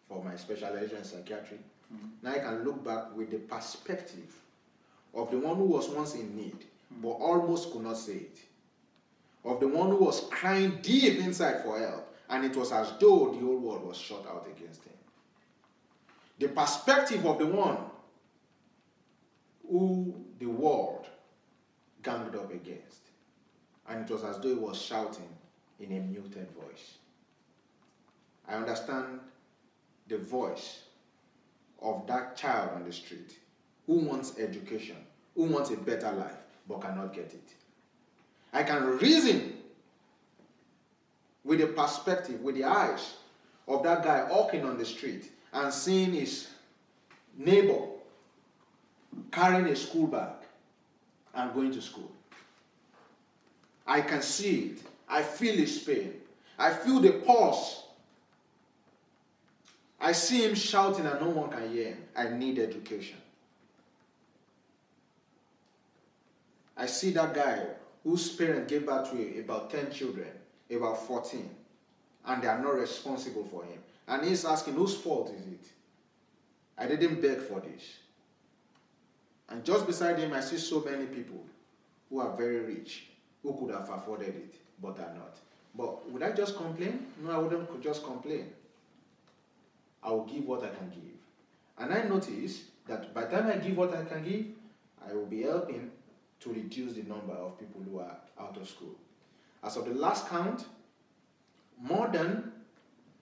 for my specialization in psychiatry. Now I can look back with the perspective of the one who was once in need, but almost could not say it. Of the one who was crying deep inside for help, and it was as though the whole world was shut out against him. The perspective of the one who the world ganged up against, and it was as though he was shouting in a muted voice. I understand the voice of that child on the street who wants education, who wants a better life, but cannot get it. I can reason with the perspective, with the eyes of that guy walking on the street and seeing his neighbor carrying a school bag and going to school. I can see it. I feel his pain. I feel the pulse. I see him shouting and no one can hear him. I need education. I see that guy whose parents gave birth to about 10 children, about 14, and they are not responsible for him. And he's asking, whose fault is it? I didn't beg for this. And just beside him, I see so many people who are very rich, who could have afforded it, but are not. But would I just complain? No, I wouldn't just complain. I will give what I can give. And I notice that by the time I give what I can give, I will be helping to reduce the number of people who are out of school. As of the last count, more than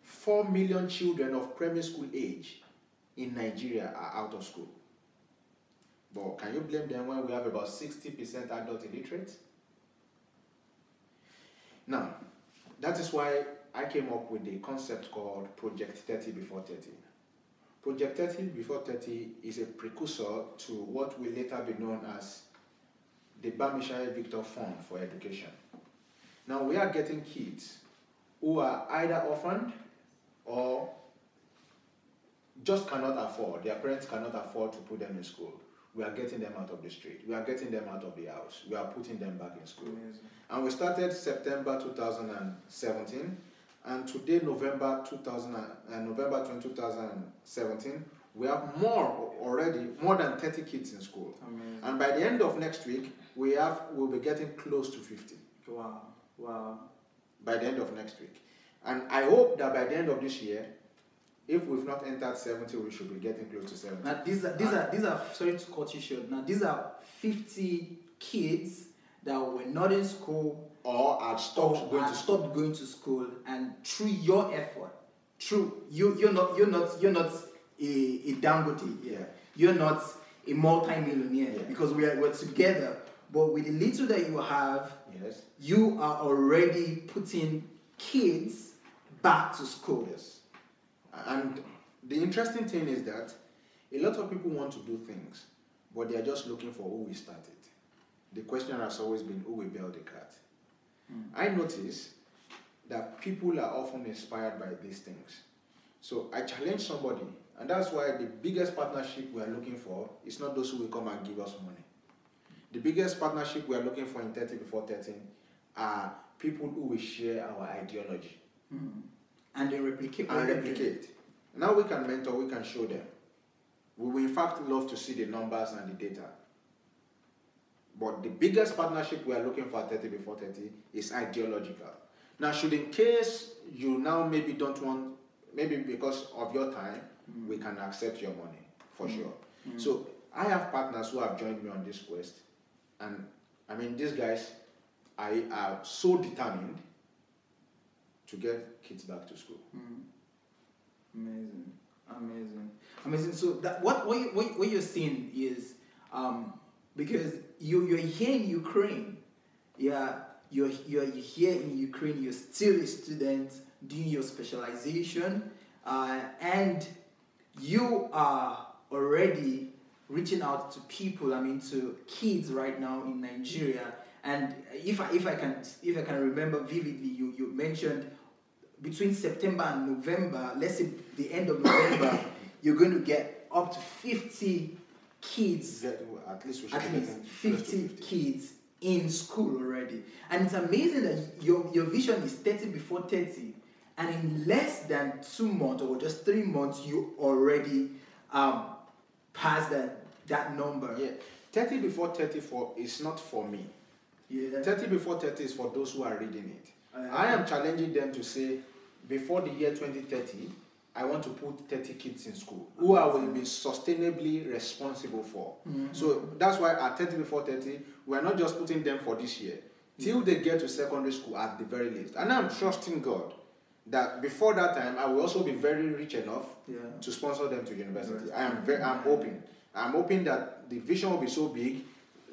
4 million children of primary school age in Nigeria are out of school. But can you blame them when we have about 60% adult illiterate? Now, that is why I came up with the concept called Project 30 Before 30. Project 30 Before 30 is a precursor to what will later be known as the BAMISAYE Victor Fund for Education. Now we are getting kids who are either orphaned or just cannot afford, their parents cannot afford to put them in school. We are getting them out of the street. We are getting them out of the house. We are putting them back in school. Amazing. And we started September 2017, and today, November 2017, we have more than 30 kids in school. Amazing. And by the end of next week, we'll be getting close to 50. Wow, wow. By the end of next week. And I hope that by the end of this year, if we've not entered 70, we should be getting close to 70. Now these are sorry to cut you short. Now these are 50 kids that were not in school or had stopped going to school, and through your effort, you're not a Dangote, you're not a multi-millionaire, because we're together. But with the little that you have, you are already putting kids back to school. Yes. And the interesting thing is that a lot of people want to do things, but they are just looking for who will start it. The question has always been, who will build the cat? I notice that people are often inspired by these things. So I challenge somebody, and that's why the biggest partnership we are looking for is not those who will come and give us money. The biggest partnership we are looking for in 30 before 30 are people who will share our ideology. And they replicate. And replicate. Now we can mentor, we can show them. We will in fact love to see the numbers and the data. But the biggest partnership we are looking for at 30 before 30 is ideological. Now, should in case you now maybe don't want, maybe because of your time, we can accept your money, for sure. So I have partners who have joined me on this quest. And I mean, these guys are so determined to get kids back to school. Amazing, amazing, amazing. So that what you're seeing is because you're here in Ukraine, yeah, you're here in Ukraine. You're still a student doing your specialization, and you are already reaching out to people. I mean, to kids right now in Nigeria. And if I can remember vividly, you mentioned between September and November, let's say the end of November, you're going to get up to 50 kids, At least 50 kids in school already. And it's amazing that your vision is 30 before 30, and in less than 2 months or just 3 months, you already passed that number. Yeah, 30 before 34 is not for me. Yeah. 30 before 30 is for those who are reading it. I am challenging them to say, before the year 2030, I want to put 30 kids in school who I will be sustainably responsible for. So that's why at 30 before 30, we are not just putting them for this year, till they get to secondary school at the very least. And I'm trusting God that before that time, I will also be very rich enough to sponsor them to university. I'm hoping that the vision will be so big,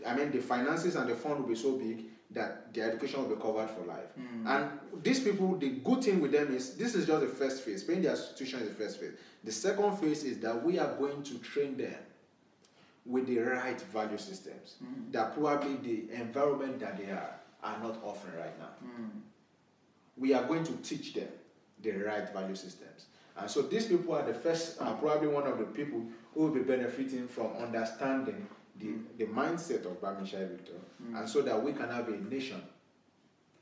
I mean the finances and the fund will be so big that their education will be covered for life. And these people, the good thing with them is, this is just the first phase. Paying their tuition is the first phase. The second phase is that we are going to train them with the right value systems that probably the environment that they are not offering right now. We are going to teach them the right value systems. And so these people are the first, are probably one of the people who will be benefiting from understanding the mindset of BAMISAYE Victor, and so that we can have a nation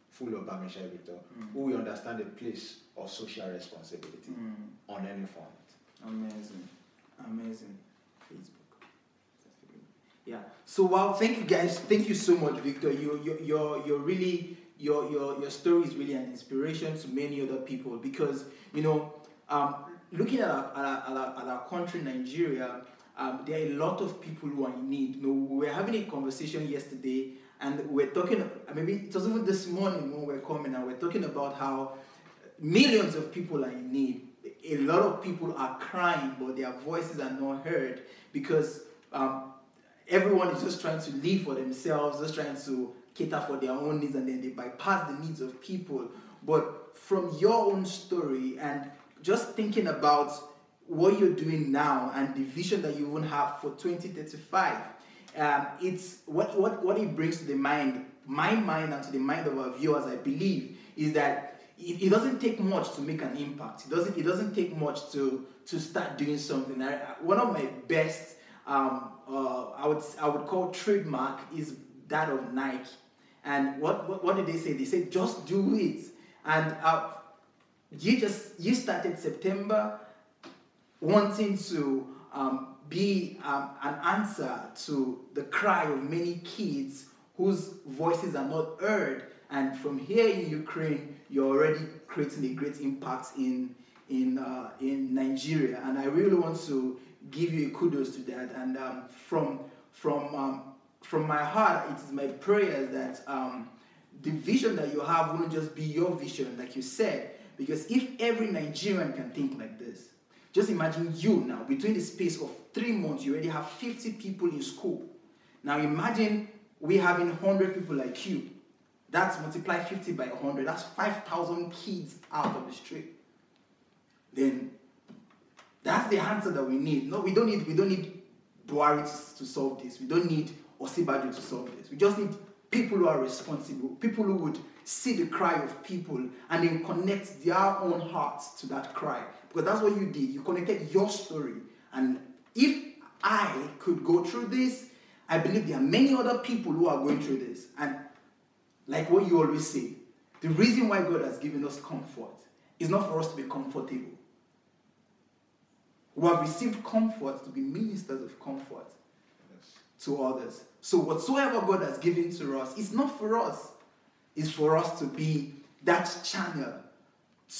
full of BAMISAYE Victor who will understand the place of social responsibility on any front. Amazing, amazing. Facebook. Yeah. So wow, thank you guys. Thank you so much, Victor. You're really your story is really an inspiration to many other people, because looking at our country, Nigeria. There are a lot of people who are in need. We were having a conversation yesterday, and we're talking, maybe it was even this morning when we were coming, and we're talking about how millions of people are in need. A lot of people are crying, but their voices are not heard, because everyone is just trying to live for themselves, just trying to cater for their own needs, and then they bypass the needs of people. But from your own story, and just thinking about what you're doing now and the vision that you even have for 2035, it's what it brings to the mind, my mind, and to the mind of our viewers, I believe, is that it doesn't take much to make an impact. It doesn't take much to start doing something. One of my best I would call trademark is that of Nike. And what did they say? They said just do it. And you started September wanting to be an answer to the cry of many kids whose voices are not heard. And from here in Ukraine, you're already creating a great impact in Nigeria. And I really want to give you a kudos to that. And from my heart, it is my prayer that the vision that you have won't just be your vision, like you said. Because if every Nigerian can think like this, just imagine you now, between the space of 3 months, you already have 50 people in school. Now imagine we having 100 people like you. That's multiply 50 by 100. That's 5,000 kids out of the street. Then that's the answer that we need. No, we don't need Buhari to solve this. We don't need Osibajo to solve this. We just need people who are responsible, people who would see the cry of people and then connect their own hearts to that cry. Because that's what you did. You connected your story. And if I could go through this, I believe there are many other people who are going through this. And like what you always say, the reason why God has given us comfort is not for us to be comfortable. We have received comfort to be ministers of comfort to others. So whatsoever God has given to us, it's not for us. It's for us to be that channel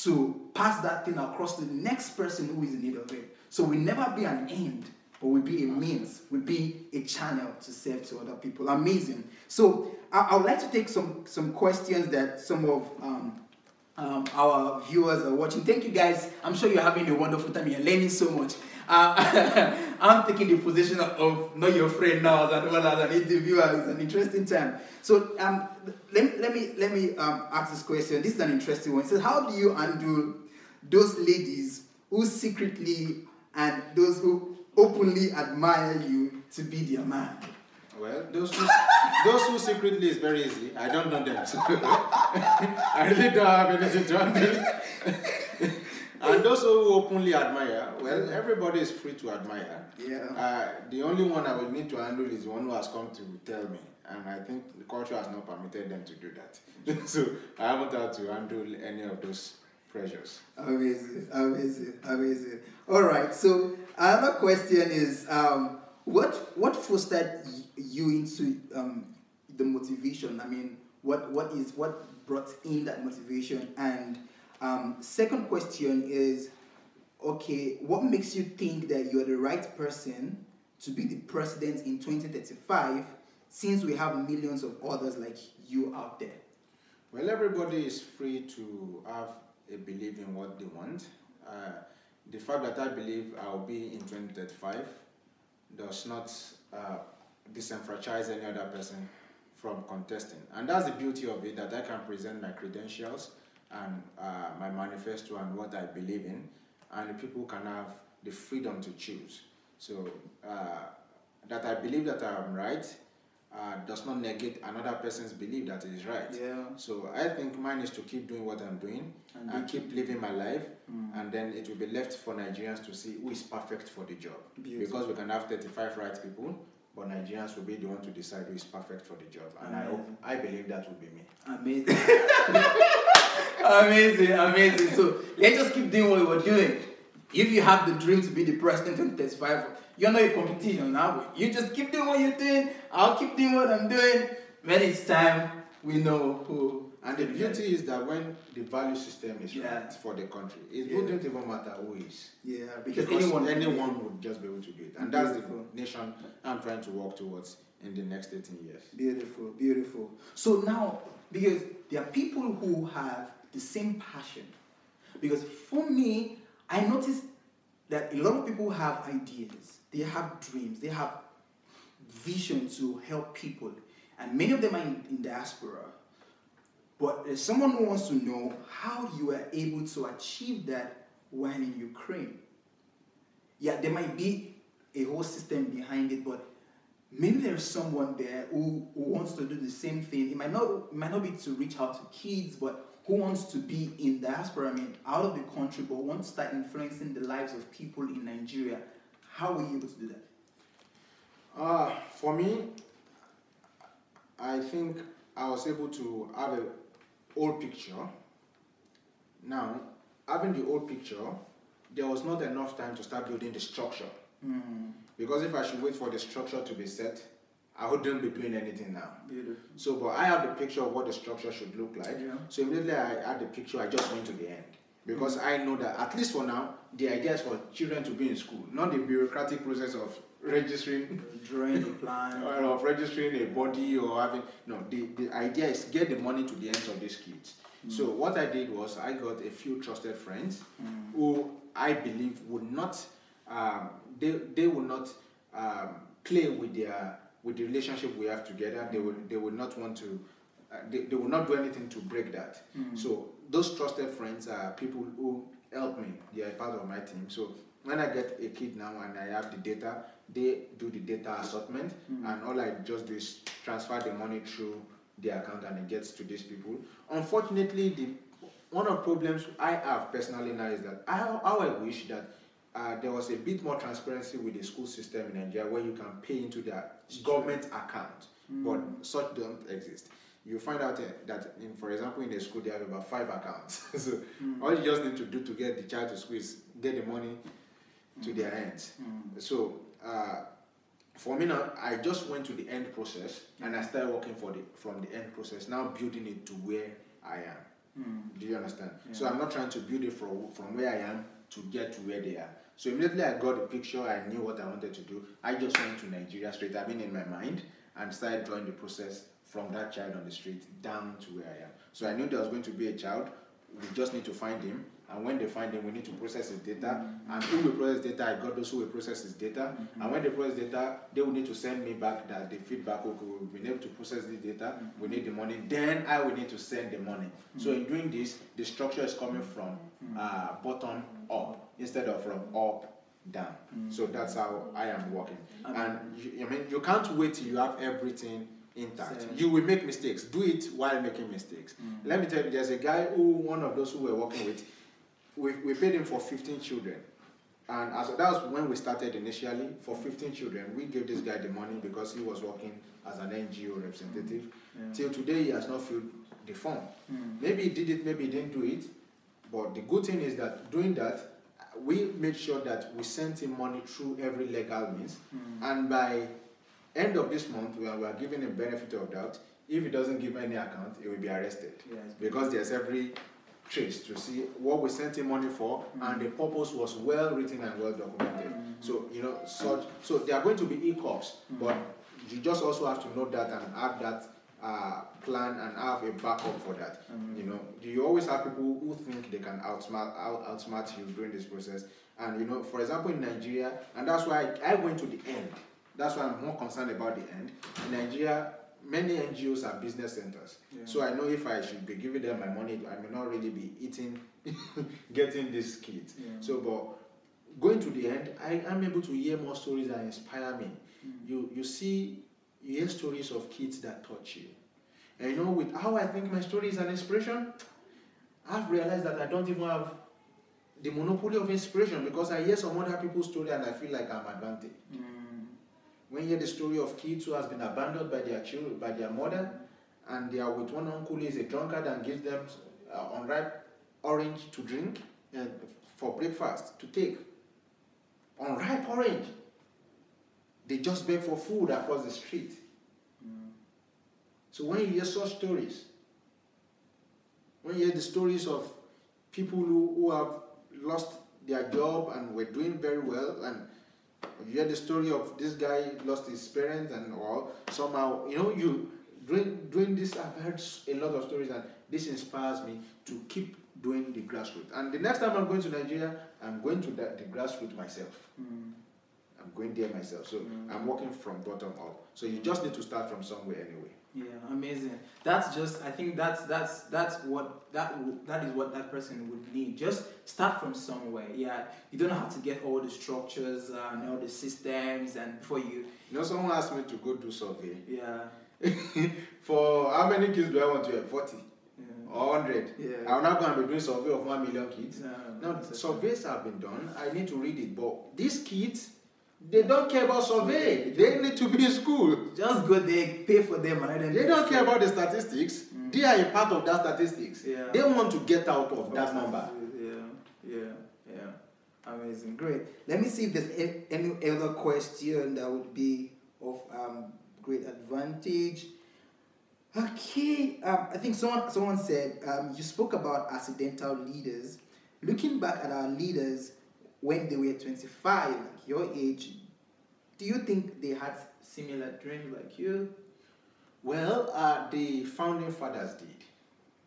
to pass that thing across to the next person who is in need of it. So we never be an end, but we be a means. We be a channel to serve to other people. Amazing. So I would like to take some questions that some of our viewers are watching. Thank you guys. I'm sure you're having a wonderful time. You're learning so much. I'm taking the position of not your friend now as an interviewer. It's an interesting time. So let me ask this question. This is an interesting one. It says, how do you handle those ladies who secretly and those who openly admire you to be their man? Well, those who secretly is very easy. I don't know them. So I really don't have anything to handle. And those who openly admire, well, everybody is free to admire. Yeah. The only one I will need to handle is one who has come to tell me. And I think the culture has not permitted them to do that. So I haven't had to handle any of those pressures. Amazing. All right. So another question is, what fostered you into the motivation? I mean, what brought in that motivation? And second question is, okay, what makes you think that you're the right person to be the president in 2035, since we have millions of others like you out there? Well, everybody is free to have a belief in what they want. The fact that I believe I'll be in 2035 does not disenfranchise any other person from contesting. And that's the beauty of it, that I can present my credentials and my manifesto and what I believe in, and the people can have the freedom to choose. So that I believe that I'm right does not negate another person's belief that it is right. Yeah. So I think mine is to keep doing what I'm doing and keep living my life, and then it will be left for Nigerians to see who is perfect for the job. Beautiful. Because we can have 35 right people, but Nigerians will be the one to decide who is perfect for the job. And I believe that will be me. Amazing. Amazing. So let's just keep doing what we're doing. If you have the dream to be the president in 2035, you're not a competition now. You just keep doing what you're doing. I'll keep doing what I'm doing. When it's time, we know who. And the beauty is that when the value system is right for the country, it wouldn't even matter who is. Yeah, because anyone would just be able to do it. And that's the nation I'm trying to work towards in the next 18 years. Beautiful. So now, because there are people who have the same passion. Because for me, I noticed that a lot of people have ideas, they have dreams, they have vision to help people. And many of them are in diaspora. But there's someone who wants to know how you were able to achieve that while in Ukraine. Yeah, there might be a whole system behind it, but maybe there's someone there who wants to do the same thing. It might not be to reach out to kids, but who wants to be in diaspora, I mean, out of the country, but wants to start influencing the lives of people in Nigeria. How were you able to do that? For me, I think I was able to have a whole picture. Now, having the whole picture, there was not enough time to start building the structure. Because if I should wait for the structure to be set, I wouldn't be doing anything now. Beautiful. So, but I have the picture of what the structure should look like. Yeah. So immediately I had the picture, I just went to the end. Because I know that, at least for now, the idea is for children to be in school, not the bureaucratic process of registering, drawing a plan, or of registering a body or having, no, the idea is get the money to the hands of these kids. So what I did was I got a few trusted friends who I believe would not, they would not play with the relationship we have together. They would not want to, they will not do anything to break that. So those trusted friends are people who help me. They are part of my team. So when I get a kid now and I have the data, they do the data assortment, and all I just do is transfer the money through the account and it gets to these people. Unfortunately, one of the problems I have personally now is that how I wish that there was a bit more transparency with the school system in Nigeria where you can pay into their government account, but such don't exist. You find out that, for example, in the school, they have about 5 accounts. So all you just need to do to get the child to school is get the money to their hands. So for me now, I just went to the end process and I started working from the end process, now building it to where I am. Do you understand? Yeah. So I'm not trying to build it from where I am to get to where they are. So immediately I got the picture, I knew what I wanted to do. I just went to Nigeria straight, in my mind, and started drawing the process from that child on the street down to where I am. So I knew there was going to be a child. We just need to find him. And when they find him, we need to process his data. And who will process data? I got those who will process his data. And when they process data, they will need to send me back that the feedback, okay, we've been able to process the data, we need the money. Then I will need to send the money. So in doing this, the structure is coming from bottom up instead of from up down. So that's how I am working. And you can't wait till you have everything intact. You will make mistakes. Do it while making mistakes. Let me tell you, there's a guy one of those who we're working with, we paid him for 15 children. And that was when we started initially. For 15 children, we gave this guy the money because he was working as an NGO representative. Till today, he has not filled the form. Maybe he did it, maybe he didn't do it. But the good thing is that doing that, we made sure that we sent him money through every legal means. And by end of this month, we are giving him benefit of doubt. If he doesn't give any account, he will be arrested. Because there's every trace to see what we sent him money for, and the purpose was well written and well documented. So, so there are going to be ECOPs, but you just also have to know that and have that plan and have a backup for that. You always have people who think they can outsmart you during this process. And for example, in Nigeria, and that's why I went to the end. That's why I'm more concerned about the end. In Nigeria, many NGOs are business centers. So I know if I should be giving them my money, I may not really be getting these kids. So, but going to the end, I am able to hear more stories that inspire me. You hear stories of kids that touch you. And with how I think my story is an inspiration, I've realized that I don't even have the monopoly of inspiration, because I hear some other people's story and I feel like I'm advantaged. When you hear the story of kids who has been abandoned by their children, by their mother, and they are with one uncle who is a drunkard and gives them unripe orange to drink and for breakfast to take. Unripe orange. They just beg for food across the street. So when you hear such stories, when you hear the stories of people who have lost their job and were doing very well, and you hear the story of this guy lost his parents and all, somehow, during this, I've heard a lot of stories, and this inspires me to keep doing the grassroots. And the next time I'm going to Nigeria, I'm going to the grassroots myself. I'm going there myself. So I'm working from bottom up. So you just need to start from somewhere anyway. Yeah, amazing. That's just, I think that is what that person would need. Just start from somewhere. Yeah, you don't have to get all the structures and all the systems, and before you. Someone asked me to go do survey. Yeah. For how many kids do I want to have? 40 or 100? Yeah. I'm not going to be doing survey of 1 million kids. No, now, surveys have been done. I need to read it, but these kids, they don't care about survey. They need to be in school. Just go there, pay for them, and they don't care about the statistics. They are a part of that statistics. Yeah. They want to get out of that number. Yeah. Amazing, great. Let me see if there's any other question that would be of great advantage. Okay, I think someone said you spoke about accidental leaders. Looking back at our leaders when they were 25, like your age, do you think they had similar dreams like you? Well, the founding fathers did.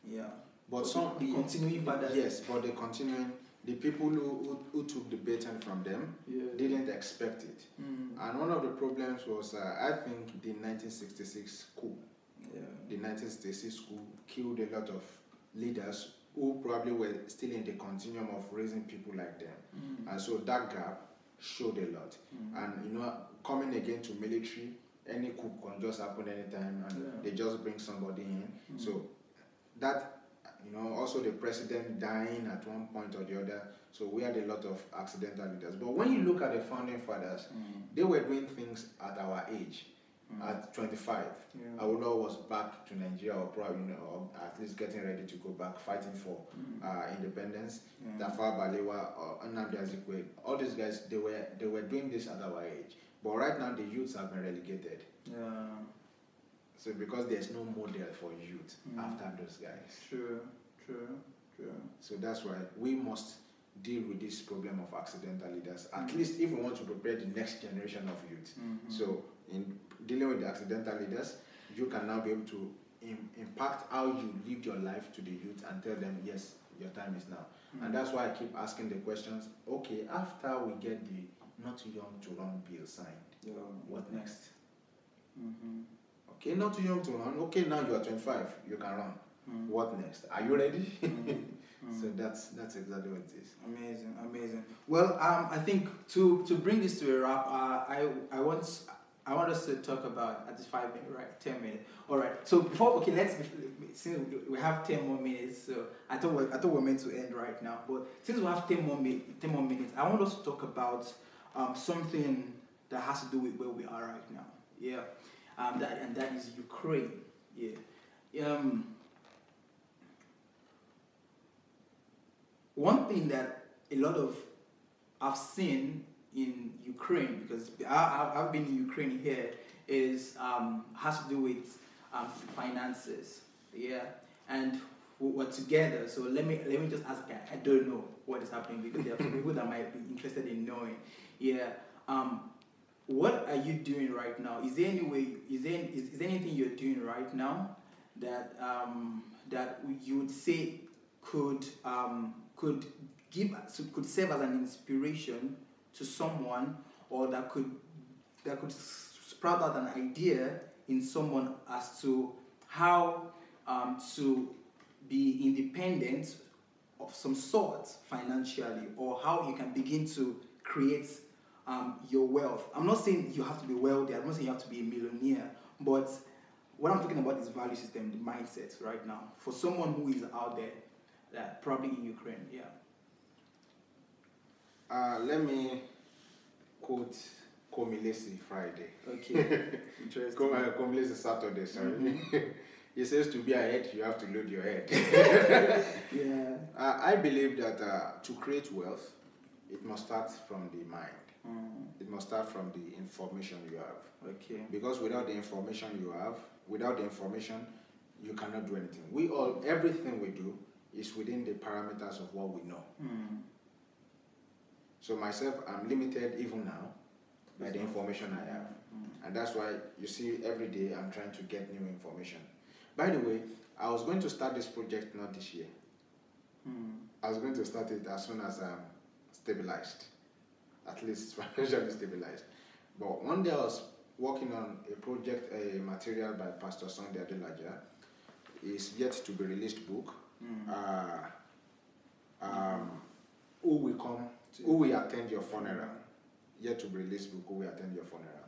Yeah. But the continuing fathers. Yes, but the continuing, the people who took the baton from them didn't expect it. And one of the problems was, I think, the 1966 coup. Yeah. The 1966 coup killed a lot of leaders who probably were still in the continuum of raising people like them. And so that gap showed a lot. And coming again to military, any coup can just happen anytime, and they just bring somebody in. So that also the president dying at one point or the other. So we had a lot of accidental leaders. But when you look at the founding fathers, they were doing things at our age. At 25, Awolowo was back to Nigeria, or probably, or at least getting ready to go back, fighting for independence. Tafawa Balewa, Nnamdi Azikiwe, all these guys, they were doing this at our age. But right now, the youths have been relegated. So because there's no model for youth after those guys. True. So that's why we must deal with this problem of accidental leaders, at least if we want to prepare the next generation of youth. So in dealing with the accidental leaders, you can now be able to impact how you live your life to the youth and tell them, yes, your time is now. And that's why I keep asking the questions, okay, after we get the not too young to run bill signed, what next? Okay, not too young to run. Okay, now you are 25, you can run. What next? Are you ready? So that's exactly what it is. Amazing. Well, I think to bring this to a wrap, I want us to talk about at this 5 minutes, right? 10 minutes. All right. So since we have 10 more minutes, so I thought we're meant to end right now. But since we have 10 more minutes, I want us to talk about something that has to do with where we are right now. Yeah. That is Ukraine. Yeah. One thing that a lot of I've seen in Ukraine, because I've been in Ukraine here, is has to do with finances. Yeah, and we're together. So let me just ask. I don't know what is happening, because there are people that might be interested in knowing. Yeah. What are you doing right now? Is there any way? Is there anything you're doing right now that that you would say could serve as an inspiration to someone, or that could sprout out an idea in someone as to how to be independent of some sort financially, or how you can begin to create your wealth? I'm not saying you have to be wealthy, I'm not saying you have to be a millionaire, but what I'm talking about is value system, the mindset right now, for someone who is out there, that probably in Ukraine. Let me quote Komilesi Friday. Okay. Interesting. Komilesi Saturday, sorry. He says, to be ahead, you have to load your head. Yeah. I believe that to create wealth, it must start from the mind. It must start from the information you have. Okay. Because without the information you have, you cannot do anything. Everything we do is within the parameters of what we know. So myself, I'm limited even now by the information I have. And that's why you see every day I'm trying to get new information. By the way, I was going to start this project not this year. I was going to start it as soon as I'm stabilized, at least financially stabilized. But one day I was working on a project, a material by Dr Sunday Adelaja. It's yet to be released book. Who will attend your funeral? Yet to be released book, who will attend your funeral?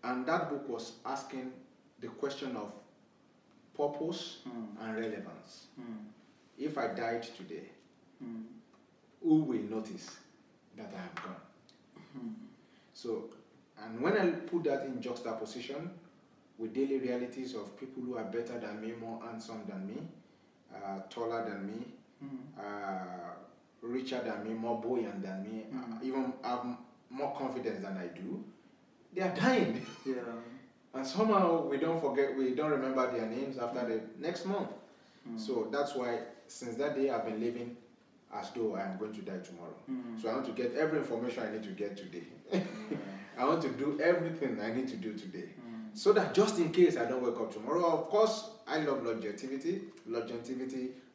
And that book was asking the question of purpose and relevance. If I died today, who will notice that I am gone? So, and when I put that in juxtaposition with daily realities of people who are better than me, more handsome than me, taller than me, richer than me, more buoyant than me, even have more confidence than I do, they are dying. Yeah. And somehow we don't remember their names after the next month. So that's why since that day I've been living as though I am going to die tomorrow. So I want to get every information I need to get today. I want to do everything I need to do today. So that just in case I don't wake up tomorrow, of course, I love longevity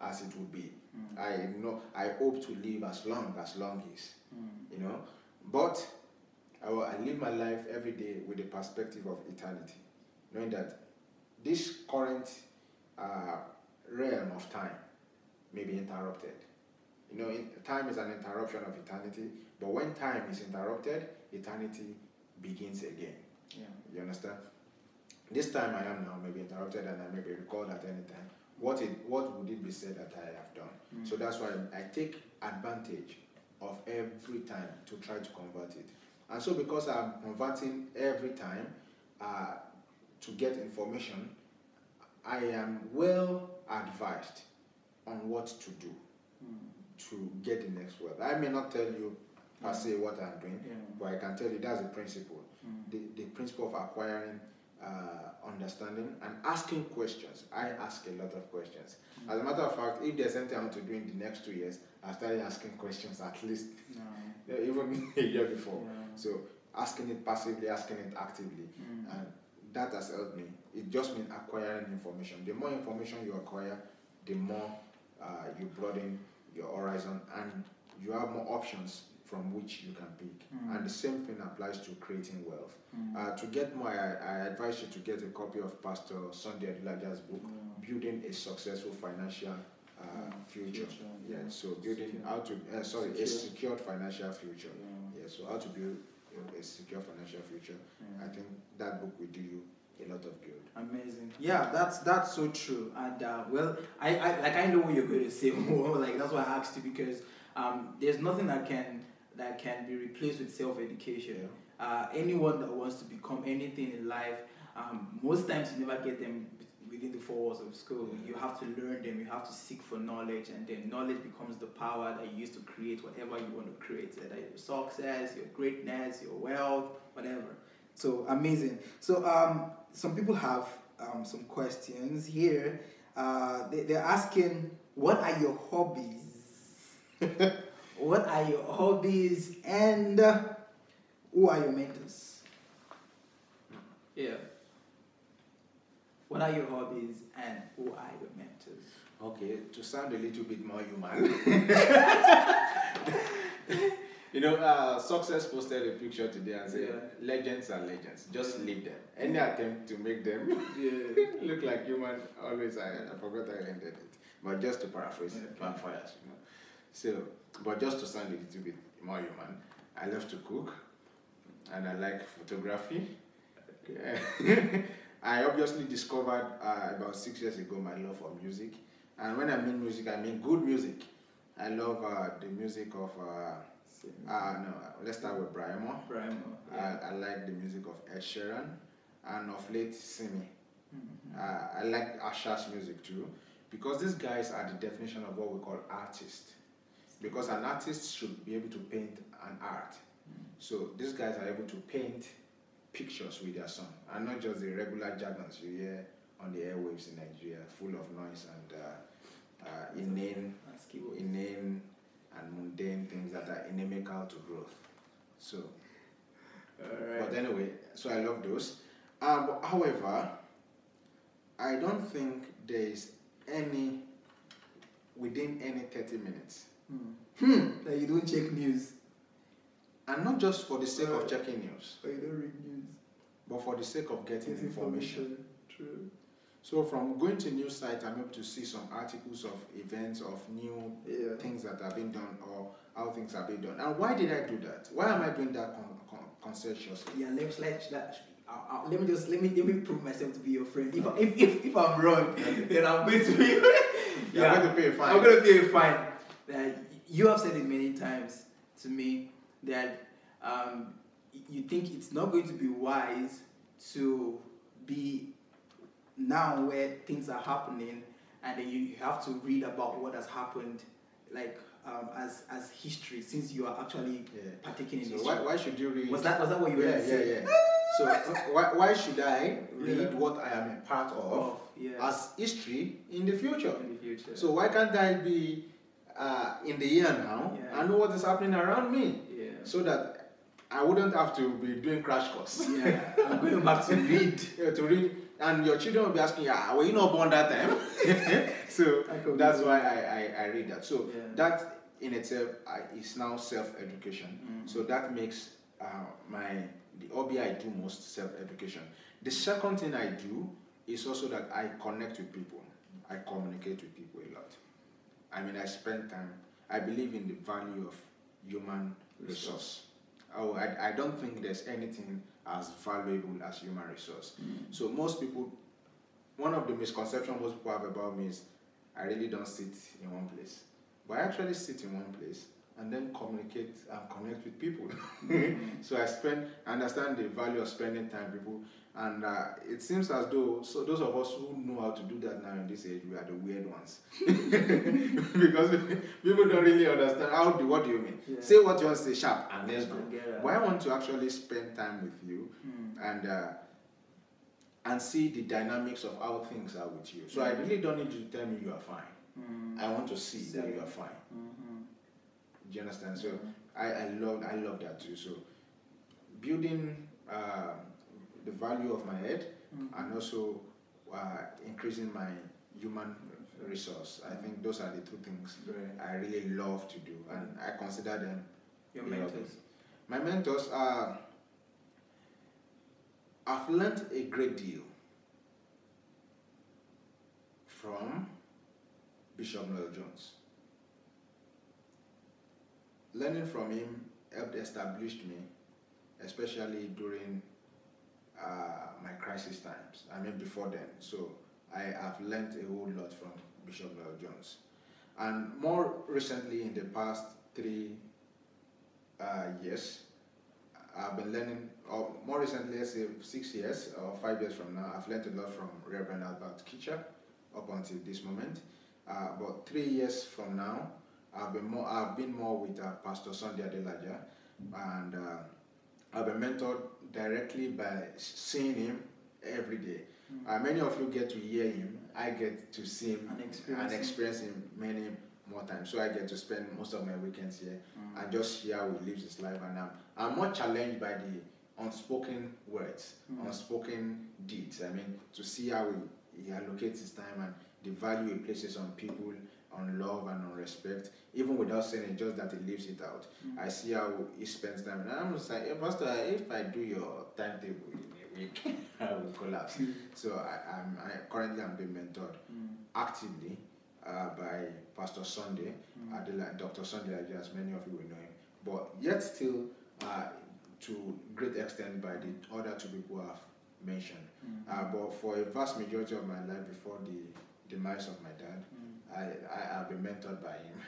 as it will be. I hope to live as long is, but I live my life every day with the perspective of eternity, knowing that this current realm of time may be interrupted. Time is an interruption of eternity, but when time is interrupted, eternity begins again. Yeah. You understand? This time I am now may be interrupted and I may be recalled at any time, what would it be said that I have done? So that's why I take advantage of every time to try to convert it. And so because I'm converting every time to get information, I am well advised on what to do to get the next word. I may not tell you per se what I'm doing, but I can tell you that's the principle. The principle of acquiring understanding and asking questions. I ask a lot of questions. As a matter of fact, if there's anything I want to do in the next 2 years, I started asking questions at least even a year before. So asking it passively, asking it actively, and that has helped me. It just means acquiring information. The more information you acquire, the more you broaden your horizon, and you have more options from which you can pick. And the same thing applies to creating wealth. To get more, I advise you to get a copy of Pastor Sunday Adelaja's book, Building a Successful Financial Future. So building how to a secured financial future. So how to build a secure financial future. I think that book will do you a lot of good. Amazing. Yeah, that's so true. And well, I know what you're going to say more. Like that's why I asked you, because there's nothing that can be replaced with self-education. Anyone that wants to become anything in life, most times you never get them within the 4 walls of school. You have to learn them, you have to seek for knowledge, and then knowledge becomes the power that you use to create whatever you want to create, whether your success, your greatness, your wealth, whatever. So amazing. So some people have some questions here. They're asking, what are your hobbies? What are your hobbies, and who are your mentors? Yeah. What are your hobbies, and who are your mentors? Okay, to sound a little bit more human. Success posted a picture today and said, legends are legends, just leave them. Any attempt to make them look like human, always, I forgot I ended it. But just to paraphrase it, backfires, So, but just to sound a little bit more human, I love to cook, and I like photography. I obviously discovered about 6 years ago my love for music. And when I mean music, I mean good music. I love the music of, let's start with Brian. I like the music of Ed Sheeran, and of late, Simi. I like Asha's music too, because these guys are the definition of what we call artists. Because an artist should be able to paint an art. So these guys are able to paint pictures with their song, and not just the regular jargons you hear on the airwaves in Nigeria, full of noise and inane and mundane things that are inimical to growth. So, but anyway, so I love those. However, I don't think there is any within any 30 minutes. That you don't check news. And not just for the sake of checking news. Or you don't read news. But for the sake of getting information. True. So from going to news sites, I'm able to see some articles of events, of new things that have been done, or how things have been done. And why did I do that? Why am I doing that conscientiously? Yeah, let me prove myself to be your friend. If I'm wrong, then I'm going to be. You're going to pay a fine. I'm going to pay a fine. You have said it many times to me that you think it's not going to be wise to be now where things are happening, and then you have to read about what has happened, like as history, since you are actually partaking in history. Why should you read? Was that what you were saying? Yeah. So why should I read what I am a part of as history in the future? So why can't I be in the year now and know what is happening around me, so that I wouldn't have to be doing crash course. I'm going back to read. And your children will be asking, were you not born that time? So that's why I read that. So that in itself is now self-education. So that makes the hobby I do most self-education. The second thing I do is also that I connect with people. I communicate with people a lot. I mean, I spend time. I believe in the value of human resource. I don't think there's anything as valuable as human resource. So most people one of the misconceptions most people have about me is I really don't sit in one place. But I actually sit in one place and then communicate and connect with people. So I understand the value of spending time with people. And it seems as though those of us who know how to do that now in this age, we are the weird ones. Because people don't really understand. What do you mean? Yeah. Say what you want to say sharp and let's go. But I want to actually spend time with you and see the dynamics of how things are with you. So I really don't need you to tell me you are fine. I want to see that you are fine. Do you understand? So I love that too. So building the value of my head and also increasing my human resource. I think those are the two things I really love to do, and I consider them your mentors. My mentors are. I've learned a great deal from Bishop Noel Jones. Learning from him helped establish me, especially during my crisis times. I mean, before then. So I have learned a whole lot from Bishop Noel Jones. And more recently, in the past 3 years, I've been learning, or more recently, let's say 6 years or 5 years from now, I've learned a lot from Reverend Albert Kitcher up until this moment. But 3 years from now, I've been more with Pastor Sunday Adelaja, and I've been mentored directly by seeing him every day. Many of you get to hear him. I get to see him and experience him many more times. So I get to spend most of my weekends here and just hear how he lives his life. And I'm more challenged by the unspoken words, unspoken deeds. I mean, to see how he allocates his time and the value he places on people, on love and on respect, even without saying it, just that he lives it out. I see how he spends time. And I'm just like, hey, Pastor, if I do your timetable in a week, I will collapse. So I currently am being mentored actively by Pastor Sunday, Dr. Sunday Adelaja, as many of you will know him, but yet still to great extent by the other two people I've mentioned. But for a vast majority of my life before the demise of my dad, I have been mentored by him.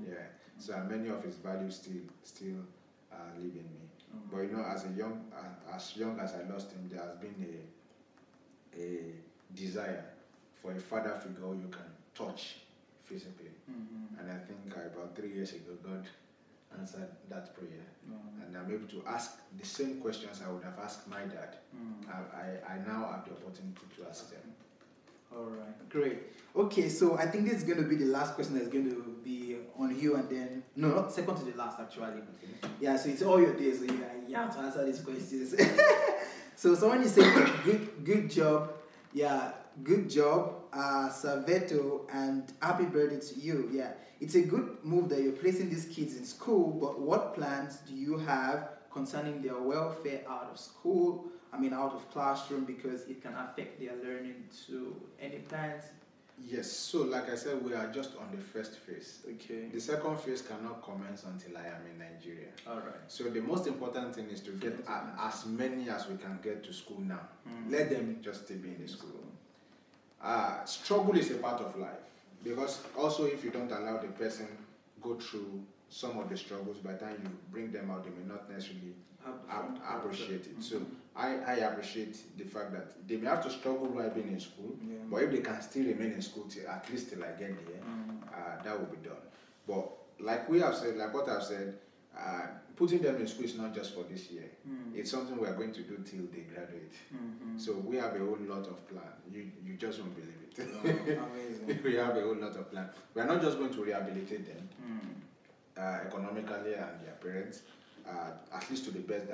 Yeah. So many of his values still live in me. But you know, as young as I lost him, there has been a desire for a father figure who you can touch physically. And I think about 3 years ago, God answered that prayer. And I'm able to ask the same questions I would have asked my dad. I now have the opportunity to ask them. All right, great. Okay, so I think this is going to be the last question that's going to be on you, and then no, not second to the last actually. Okay. Yeah, so it's all your days, so you have to answer these questions. So someone is saying, good job, yeah, good job, Salveto, and happy birthday to you. Yeah, it's a good move that you're placing these kids in school, but what plans do you have concerning their welfare out of school? I mean, out of classroom, because it can affect their learning too. Any plans? Yes, so like I said, we are just on the first phase. Okay. The second phase cannot commence until I am in Nigeria. All right. So the most important thing is to get as many as we can get to school now. Let them just stay in the school. Struggle is a part of life, because also if you don't allow the person go through some of the struggles, by the time you bring them out, they may not necessarily appreciate it. So I appreciate the fact that they may have to struggle while being in school, but if they can still remain in school at least till I get there, that will be done. But like we have said, like what I've said, putting them in school is not just for this year. It's something we are going to do till they graduate. So we have a whole lot of plan. You just won't believe it. Amazing. We have a whole lot of plan. We are not just going to rehabilitate them economically and their parents, at least to the best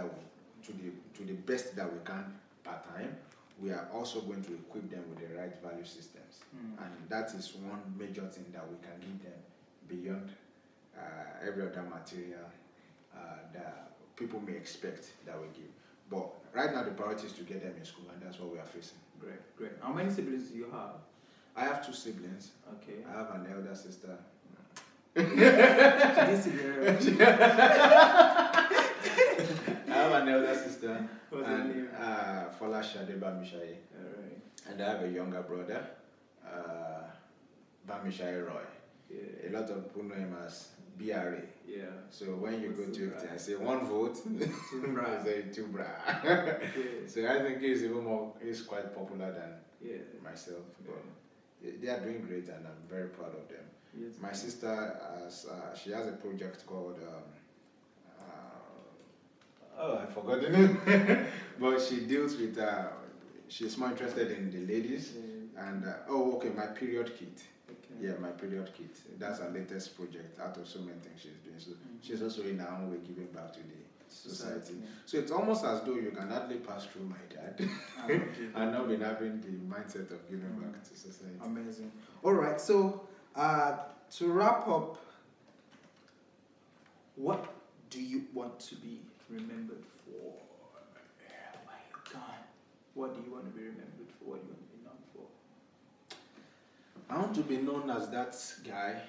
that we can per time. We are also going to equip them with the right value systems, and that is one major thing that we can give them beyond every other material that people may expect that we give. But right now the priority is to get them in school, and that's what we are facing. Great. How many siblings do you have? I have 2 siblings. Okay. I have an elder sister. I have an elder sister. What's her name? Folashade BAMISAYE. Alright. And I have a younger brother, BAMISAYE Roy. Yeah. A lot of people know him as BRA. Yeah. So when you go to it, I say 1 vote, I say 2 bra. Yeah. So I think he's quite popular than myself. But they are doing great, and I'm very proud of them. Yes. My sister, she has a project called, I forgot the name, but she deals with, she's more interested in the ladies, and, my period kit. Okay. Yeah, my period kit. That's her latest project out of so many things she's doing. So she's also in her own way giving back to the society. Yeah. So it's almost as though you can hardly pass through my dad and not been having the mindset of giving back to society. Amazing. All right, so to wrap up, what do you want to be remembered for? Why you gone? What do you want to be remembered for? What do you want to be known for? I want to be known as that guy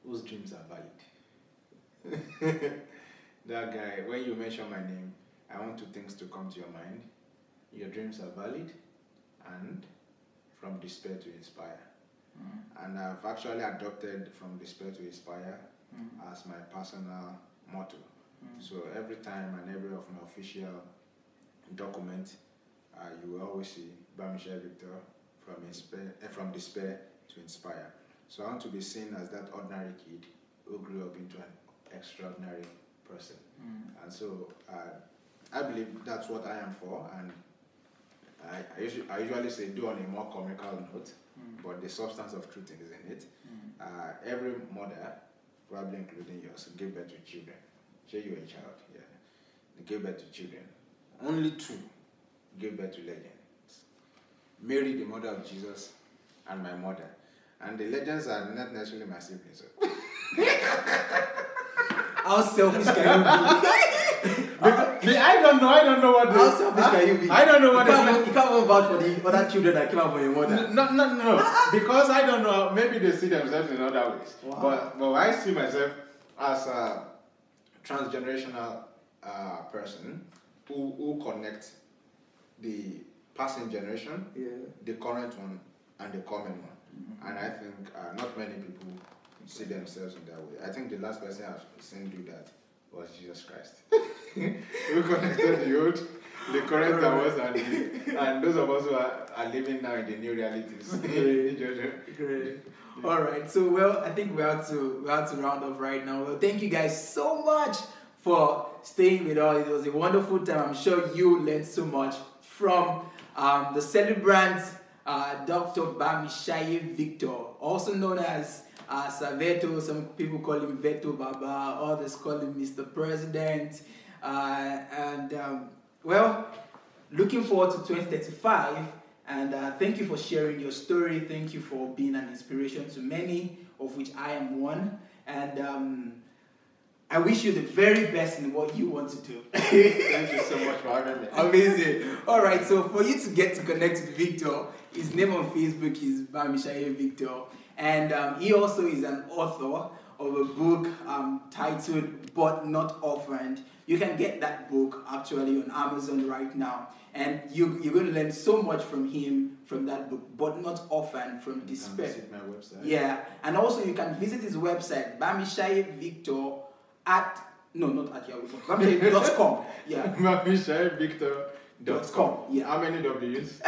whose dreams are valid. That guy, when you mention my name, I want two things to come to your mind. Your dreams are valid, and from despair to inspire. And I've actually adopted from despair to inspire as my personal motto. So every time and every of my official document, you will always see BAMISAYE Victor from despair to inspire. So I want to be seen as that ordinary kid who grew up into an extraordinary person. And so I believe that's what I am for, and I usually say do on a more comical note, but the substance of truth is in it. Every mother, probably including yours, give birth to children. Say you're a child, yeah. They give birth to children. Only 2 give birth to legends. Mary, the mother of Jesus, and my mother. And the legends are not necessarily my siblings. How selfish can you be? I don't know what How selfish can you be? I don't know what you can't even vouch for the other children that came out for your mother. No. Because I don't know. Maybe they see themselves in other ways. Wow. But I see myself as a transgenerational person who connects the passing generation, the current one, and the coming one. And I think not many people see themselves in that way. I think the last person I've seen do that was Jesus Christ. Who connected the old, the current was, and those of us who are living now in the new realities. Great. All right. So I think we have to round off right now. Well, thank you guys so much for staying with us. It was a wonderful time. I'm sure you learned so much from the celebrant, Dr. BAMISAYE Victor, also known as Veto. Some people call him Veto Baba, others call him Mr. President. Looking forward to 2035, and thank you for sharing your story. Thank you for being an inspiration to many, of which I am one. And I wish you the very best in what you want to do. Thank you so much for having me. Amazing. All right, so for you to get to connect with Victor, his name on Facebook is BAMISAYE Victor. And he also is an author of a book titled But Not Orphaned. You can get that book actually on Amazon right now. And you're going to learn so much from him from that book, But Not Orphaned, from Despair. Visit my website. Yeah, and also you can visit his website, BAMISAYE Victor BAMISAYE.com. Yeah. BAMISAYEVictor.com. Yeah. How many W's?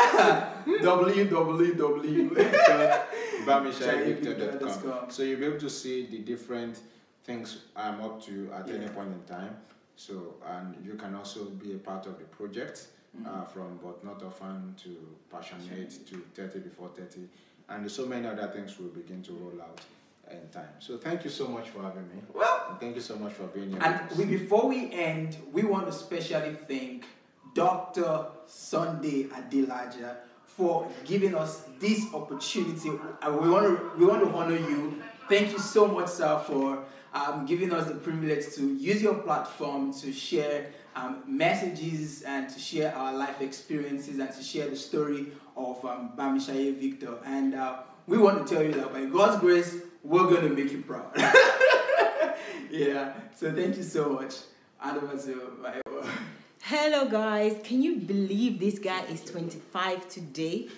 www.BAMISAYEVictor.com. So you'll be able to see the different things I'm up to at any point in time. So, and you can also be a part of the project, from But Not Orphaned to Passionate to 30 Before 30. And there's so many other things we'll begin to roll out in time. So thank you so much for having me. Well, and thank you so much for being here. And before we end, we want to specially thank Dr. Sunday Adelaja for giving us this opportunity. We want to honor you. Thank you so much, sir, for giving us the privilege to use your platform to share messages and to share our life experiences and to share the story of BAMISAYE Victor. And we want to tell you that by God's grace, we're going to make you proud. Yeah, so thank you so much. And over to Mayowa. Hello guys, can you believe this guy is 25 today?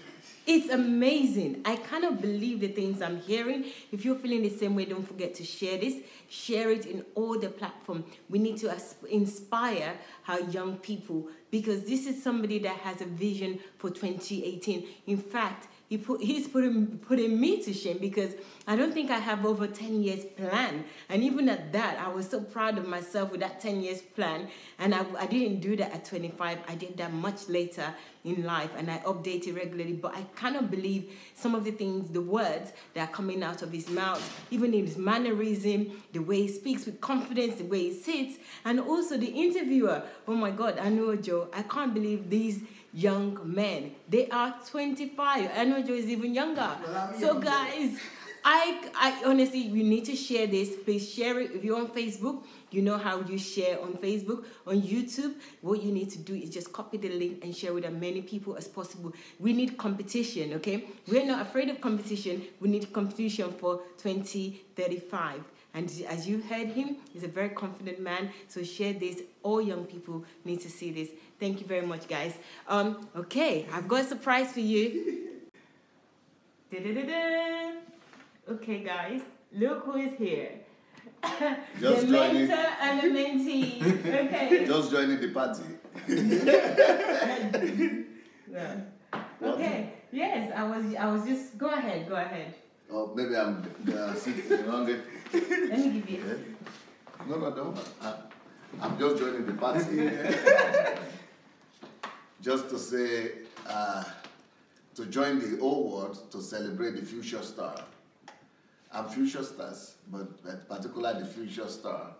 It's amazing. I cannot believe the things I'm hearing. If you're feeling the same way, don't forget to share this. Share it in all the platforms. We need to inspire our young people, because this is somebody that has a vision for 2018. In fact, he's putting me to shame, because I don't think I have over 10 years plan. And even at that, I was so proud of myself with that 10 years plan. And I didn't do that at 25. I did that much later in life, and I update it regularly. But I cannot believe some of the things, the words that are coming out of his mouth, even in his mannerism, the way he speaks with confidence, the way he sits, and also the interviewer. Oh my God, I know Joe. I can't believe these young men. They are 25. I know Joe is even younger. So guys, I honestly, you need to share this. Please share it. If you're on Facebook, you know how you share on Facebook. On YouTube, what you need to do is just copy the link and share with as many people as possible. We need competition, okay? We're not afraid of competition. We need competition for 2035. And as you heard him, he's a very confident man. So share this. All young people need to see this. Thank you very much, guys. Okay, I've got a surprise for you. Da-da-da-da. Okay, guys, look who is here. Just the mentor and the mentee. Okay. Just joining the party. Yeah. Okay. Yes, I was just. Go ahead. Oh, maybe I'm sitting wrong. Let me give you. No. I'm just joining the party. Just to say, to join the old world to celebrate the future star. I'm future stars, but particularly the future star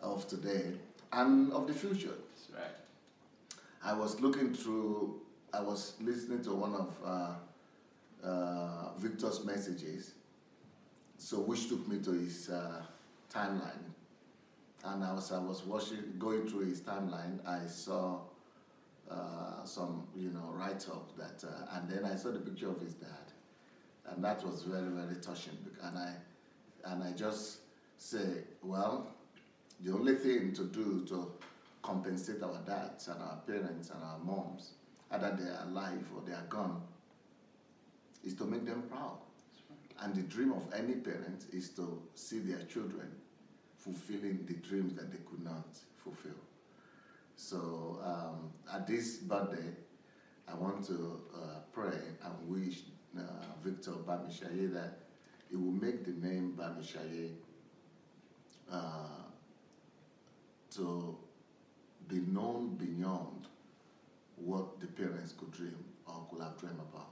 of today and of the future. That's right. I was listening to one of Victor's messages, so which took me to his timeline. And as I was going through his timeline, I saw some, write-up that, and then I saw the picture of his dad. And that was very, very touching. And I just say, well, the only thing to do to compensate our dads and our parents and our moms, either they are alive or they are gone, is to make them proud. And the dream of any parent is to see their children fulfilling the dreams that they could not fulfill. So at this birthday, I want to pray and wish Victor BAMISAYE that he will make the name BAMISAYE to be known beyond what the parents could dream or could have dreamed about.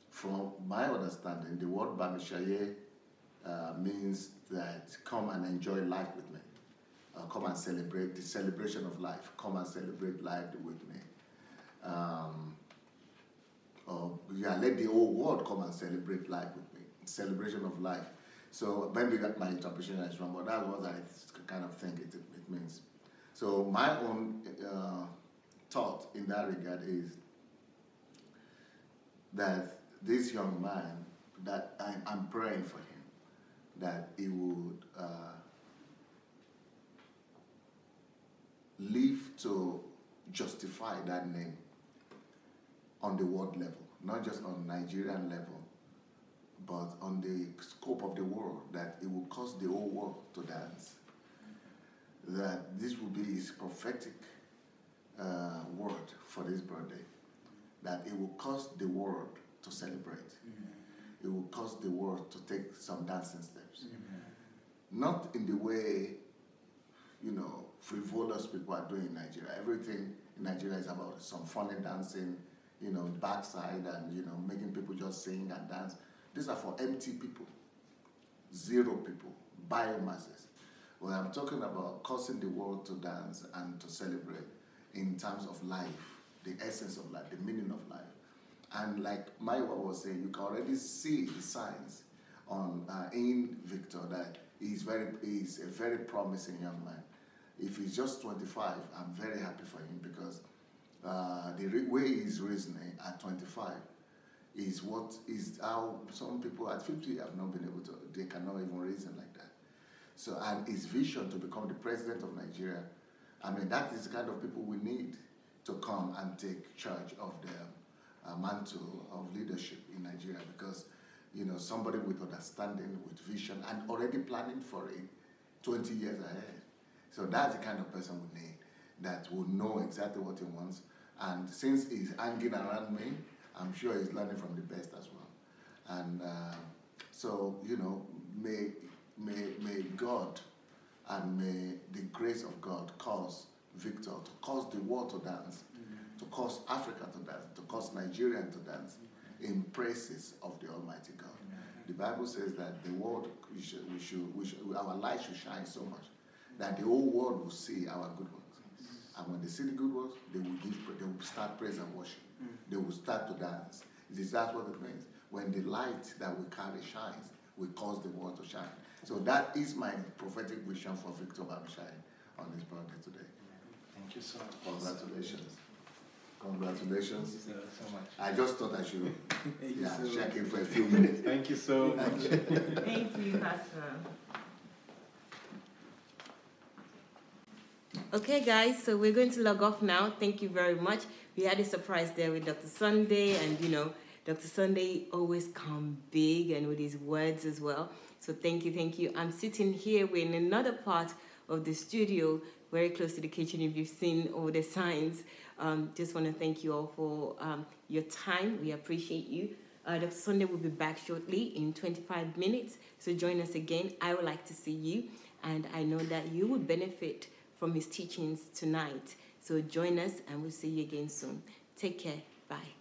From my understanding, the word BAMISAYE means that come and enjoy life with me. Come and celebrate the celebration of life. Come and celebrate life with me. Let the whole world come and celebrate life with me. Celebration of life. So maybe my interpretation is wrong, but that's what I kind of think it means. So my own thought in that regard is that this young man, that I'm praying for him, that he would live to justify that name on the world level, not just on Nigerian level, but on the scope of the world, that it will cause the whole world to dance. That this will be his prophetic word for this birthday, that it will cause the world to celebrate. It will cause the world to take some dancing steps. Not in the way, frivolous people are doing in Nigeria. Everything in Nigeria is about some funny dancing, backside and, making people just sing and dance. These are for empty people, zero people, biomasses. Well, I'm talking about causing the world to dance and to celebrate in terms of life, the essence of life, the meaning of life. And like Mayowa was saying, you can already see the signs in Victor that he's a very promising young man. If he's just 25, I'm very happy for him, because the way he's reasoning at 25 is how some people at 50 have not been able to, they cannot even reason like that. So, and his vision to become the president of Nigeria, I mean, that is the kind of people we need to come and take charge of the mantle of leadership in Nigeria, because, you know, somebody with understanding, with vision, and already planning for it 20 years ahead. So that's the kind of person we need, that will know exactly what he wants. And since he's hanging around me, I'm sure he's learning from the best as well. And so, you know, may God and may the grace of God cause Victor to cause the world to dance, to cause Africa to dance, to cause Nigeria to dance in praises of the Almighty God. The Bible says that the world, our light should shine so much that the whole world will see our good works. And when they see the good works, they will start praise and worship. They will start to dance. That's what it means. When the light that we carry shines, we cause the world to shine. So that is my prophetic vision for Victor BAMISAYE on his birthday today. Thank you so much. Congratulations. Congratulations. Thank you so much. I just thought I should check in for a few minutes. Thank you so much. Thank you, Pastor. Okay, guys, so we're going to log off now. Thank you very much. We had a surprise there with Dr. Sunday, and, you know, Dr. Sunday always come big and with his words as well. So thank you, thank you. I'm sitting here in another part of the studio, very close to the kitchen, if you've seen all the signs. Just want to thank you all for your time. We appreciate you. Dr. Sunday will be back shortly in 25 minutes. So join us again. I would like to see you. And I know that you will benefit from his teachings tonight. So join us and we'll see you again soon. Take care. Bye.